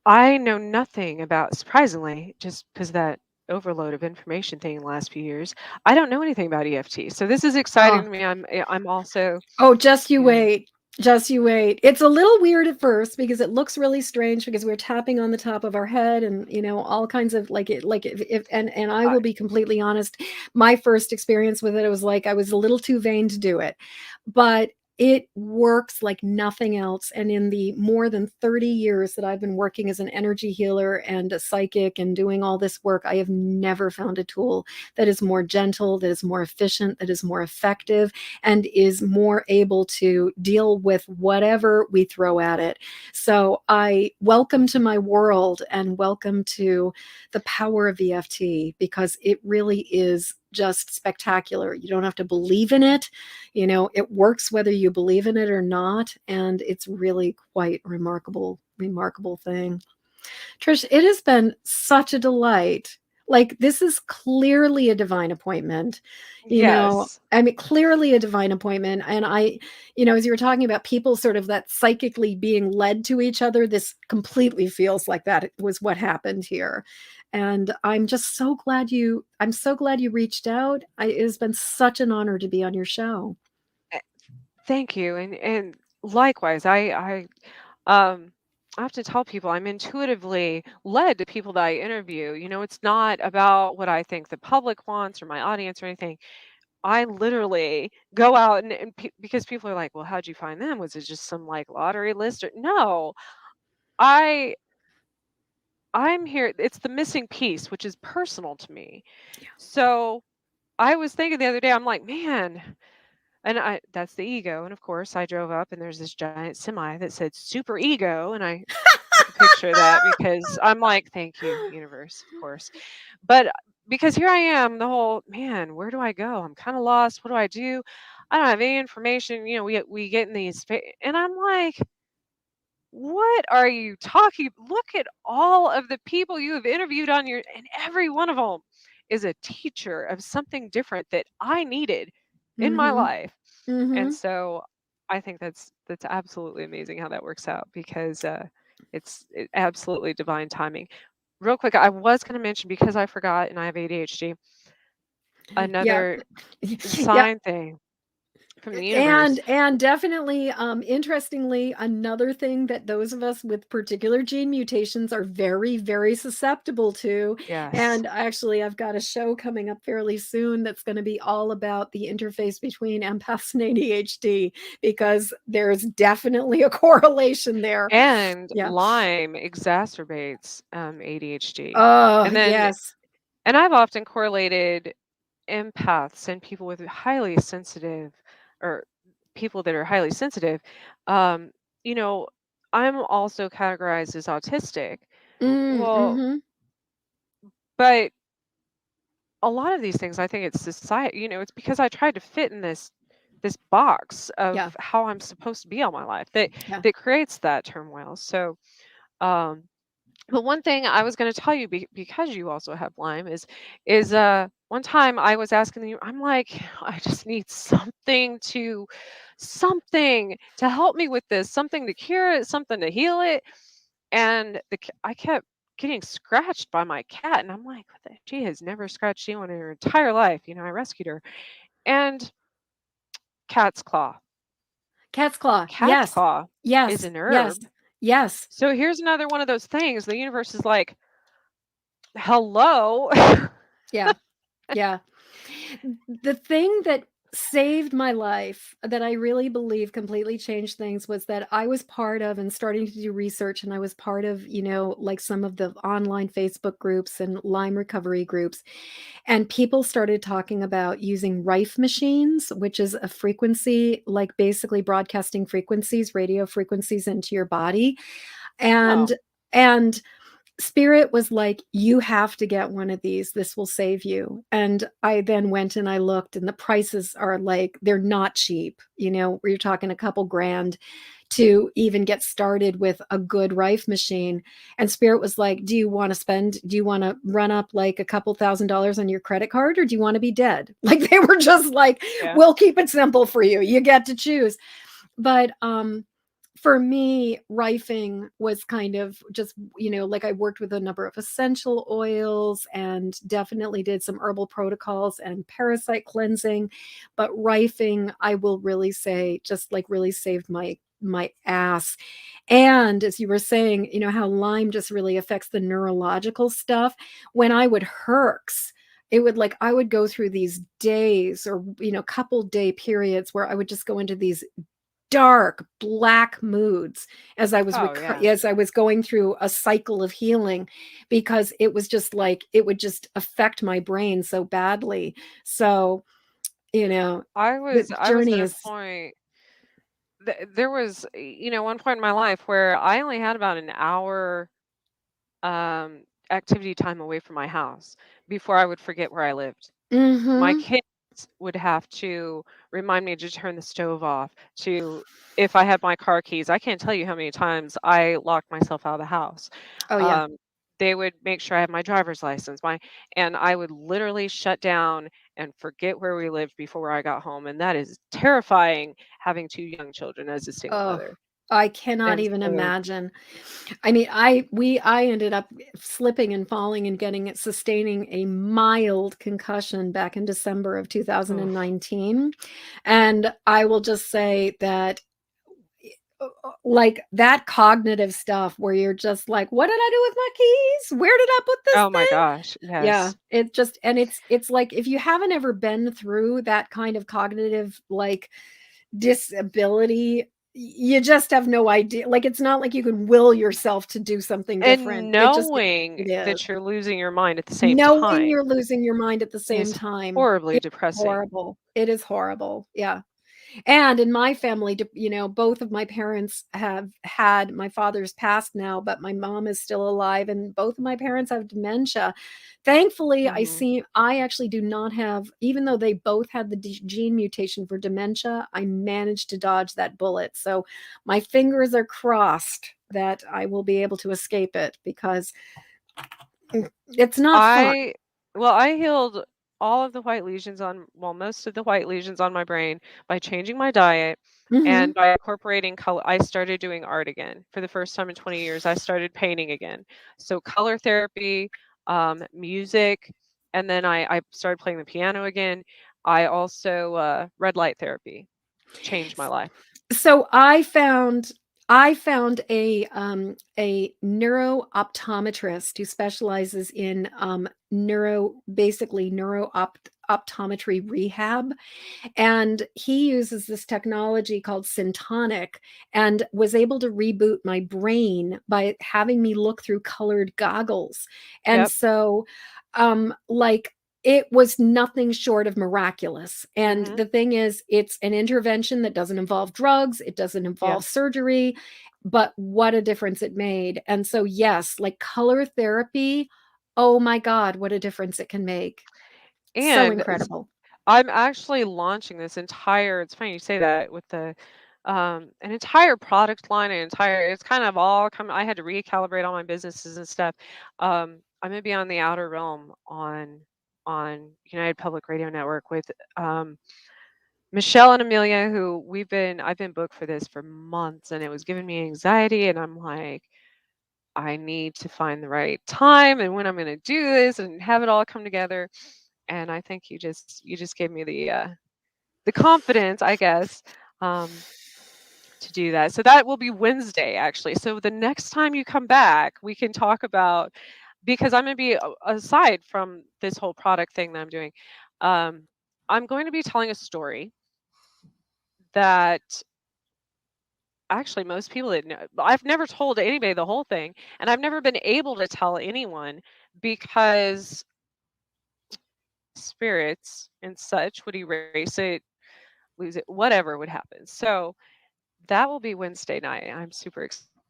I know nothing about, surprisingly, just because that overload of information thing in the last few years. I don't know anything about EFT. So this is exciting Oh. to me. I'm also, Oh, just you you know, wait. Just you wait. It's a little weird at first because it looks really strange because we're tapping on the top of our head and all kinds of like if and I I, will be completely honest, my first experience with it was like I was a little too vain to do it. But it works like nothing else. And in the more than 30 years that I've been working as an energy healer and a psychic and doing all this work, I have never found a tool that is more gentle, that is more efficient, that is more effective and is more able to deal with whatever we throw at it. So I welcome to my world and welcome to the power of EFT because it really is just spectacular. You don't have to believe in it. It works whether you believe in it or not. And it's really quite remarkable, remarkable thing. Trish, it has been such a delight. Like, this is clearly a divine appointment. yes. I mean, clearly a divine appointment. And as you were talking about people sort of that psychically being led to each other, this completely feels like that was what happened here. And I'm so glad you reached out. It has been such an honor to be on your show. eh, Thank you. And likewise, um I have to tell people I'm intuitively led to people that I interview. It's not about what I think the public wants or my audience or anything. I literally go out because people are like, "Well, how'd you find them? Was it just some like lottery list?" Or no, I I'm here. It's the missing piece, which is personal to me. So I was thinking the other day, I'm like, man, and that's the ego. And of course, I drove up and there's this giant semi that said super ego. And I took a picture of that because I'm like, thank you, universe, of course. But because here I am, the whole man, where do I go? I'm kind of lost. What do I do? I don't have any information. We get in and I'm like, what are you talking? Look at all of the people you have interviewed and every one of them is a teacher of something different that I needed in my Mhm. life. And Mhm. so I think that's absolutely amazing how that works out because absolutely divine timing. Real quick, I was going to mention because I forgot and I have ADHD, Yeah. another Yeah. sign thing from the And universe. and definitely, interestingly, another thing that those of us with particular gene mutations are very, very susceptible to, Yes. and actually, I've got a show coming up fairly soon that's gonna be all about the interface between empaths and ADHD because there's definitely a correlation there. And Yeah. Lyme exacerbates ADHD. Oh, And then, yes. and I've often correlated empaths and people with highly sensitive or people that are highly sensitive. Um, you know, I'm also categorized as autistic. Mm, Well, mhm. but a lot of these things, I think it's society, it's because I tried to fit in this box Yeah, of how I'm supposed to be all my life that yeah. that creates that turmoil. So, um, but one thing I was going to tell you because you also have Lyme is one time I was asking you, I'm like, I just need something to help me with this, something to cure it, something to heal it. And I kept getting scratched by my cat, and I'm like, what she has never scratched anyone in her entire life. I rescued her, and cat's claw. Cat's claw. Cat's Yes. claw is Yes. an Yes. herb. Yes. So here's another one of those things. The universe is like, hello. Yeah. Yeah. The thing that saved my life, that I really believe completely changed things, was that I was part of and starting to do research, and I was part of, like some of the online Facebook groups and Lyme recovery groups. And people started talking about using Rife machines, which is a frequency, like basically broadcasting frequencies, radio frequencies into your body. Oh, And and Spirit was like, "You have to get one of these. This will save you." And I then went and I looked, and the prices are like, they're not cheap. We're talking a couple grand to even get started with a good Rife machine. And Spirit was like, do you want to run up like a couple $1,000s on your credit card, or do you want to be dead? Like they were just like, yeah. we'll keep it simple for you. You get to choose. But for me, rifing was kind of just, like I worked with a number of essential oils and definitely did some herbal protocols and parasite cleansing. But rifing, I will really say, just like really saved my ass. And as you were saying, how Lyme just really affects the neurological stuff. When I would herx, it would, like, I would go through these days, or couple day periods where I would just go into these dark black moods as Oh, yeah. as I was going through a cycle of healing, because it was just like it would just affect my brain so badly. So, you know, the I was journey at a is point there was, one point in my life where I only had about an hour um activity time away from my house before I would forget where I lived. My mhm. kids would have to remind me to turn the stove off, to if I had my car keys. I can't tell you how many times I locked myself out of the house. Oh yeah. Um, they would make sure I had my driver's license, and I would literally shut down and forget where we lived before I got home, and that is terrifying having two young children as a single Oh, mother. I cannot And even so, imagine. I mean, I ended up slipping and falling and sustaining a mild concussion back in December of oof. 2019. And I will just say that, like, that cognitive stuff where you're just like, what did I do with my keys? Where did I put this Oh my thing? gosh, Yeah, yes. it just, and it's like, if you haven't ever been through that kind of cognitive, like, disability, you just have no idea. Like, it's not like you can will yourself to do something different. And It just is knowing what it is. that you're losing your mind at the same Knowing time you're losing your mind at the same is time. horribly It's depressing. horrible. It is horrible. Yeah. And in my family, both of my parents have had, my father's passed now, but my mom is still alive, and both of my parents have dementia. Thankfully, Mhm. I actually do not have, even though they both had the gene mutation for dementia, I managed to dodge that bullet. So my fingers are crossed that I will be able to escape it, because it's not fun. I well, I healed all of the white lesions on well, most of the white lesions on my brain by changing my diet and Hmm. by incorporating color. I started doing art again. For the first time in 20 years, I started painting again. So color therapy, music, and then I started playing the piano again. I also red light therapy changed my life. So I found a neuro optometrist who specializes in neuro optometry rehab, and he uses this technology called Syntonic, and was able to reboot my brain by having me look through colored goggles. And Yep. so, like, it was nothing short of miraculous. And Mhm. the thing is, it's an intervention that doesn't involve drugs, it doesn't involve Yes. surgery, but what a difference it made. And so, yes, like color therapy, oh my God, what a difference it can make. So And incredible. I'm actually launching this entire it's funny you say that with the an entire product line, an entire it's kind of all come I had to recalibrate all my businesses and stuff. I'm gonna be on the Outer Realm on United Public Radio Network with Michelle and Amelia, who I've been booked for this for months and it was giving me anxiety and I'm like, I need to find the right time and when I'm gonna do this and have it all come together. And I think you just gave me the confidence, I guess, um, to do that. So that will be Wednesday, actually. So the next time you come back, we can talk about because I'm gonna be aside from this whole product thing that I'm doing. Um, I'm going to be telling a story that actually most people didn't know. I've never told anybody the whole thing, and I've never been able to tell anyone because spirits and such would erase it, lose it, whatever would happen. So that will be Wednesday night. I'm super excited about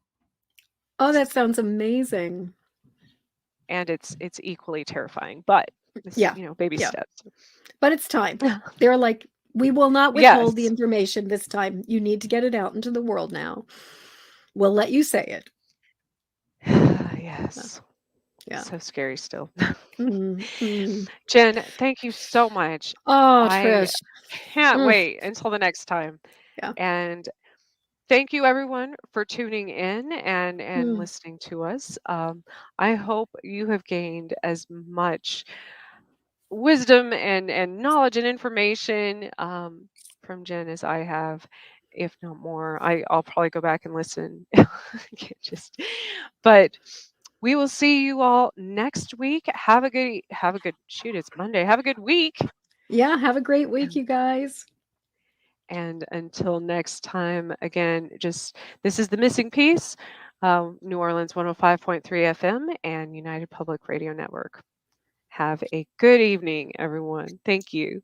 that. Oh, that sounds amazing. And it's equally terrifying, but it's, Yeah, baby yeah, steps. but it's time. They're like, "We will not withhold the Yes. information this time. You need to get it out into the world now. We'll let you say it." Uh, Yes. yeah. So scary still. Mhm, mhm. Jen, thank you so much. Oh, I Trish. can't Mm, wait until the next time. yeah. And thank you everyone for tuning in and Mm. listening to us. I hope you have gained as much wisdom and knowledge and information from Jen as I have, if not more. I'll probably go back and listen. Just, but we will see you all next week. Have a good shoot. It's Monday. Have a good week. Yeah, have a great week, And you guys. and until next time, again, just this is the missing piece. New Orleans 105.3 FM and United Public Radio Network. Have a good evening, everyone. Thank you.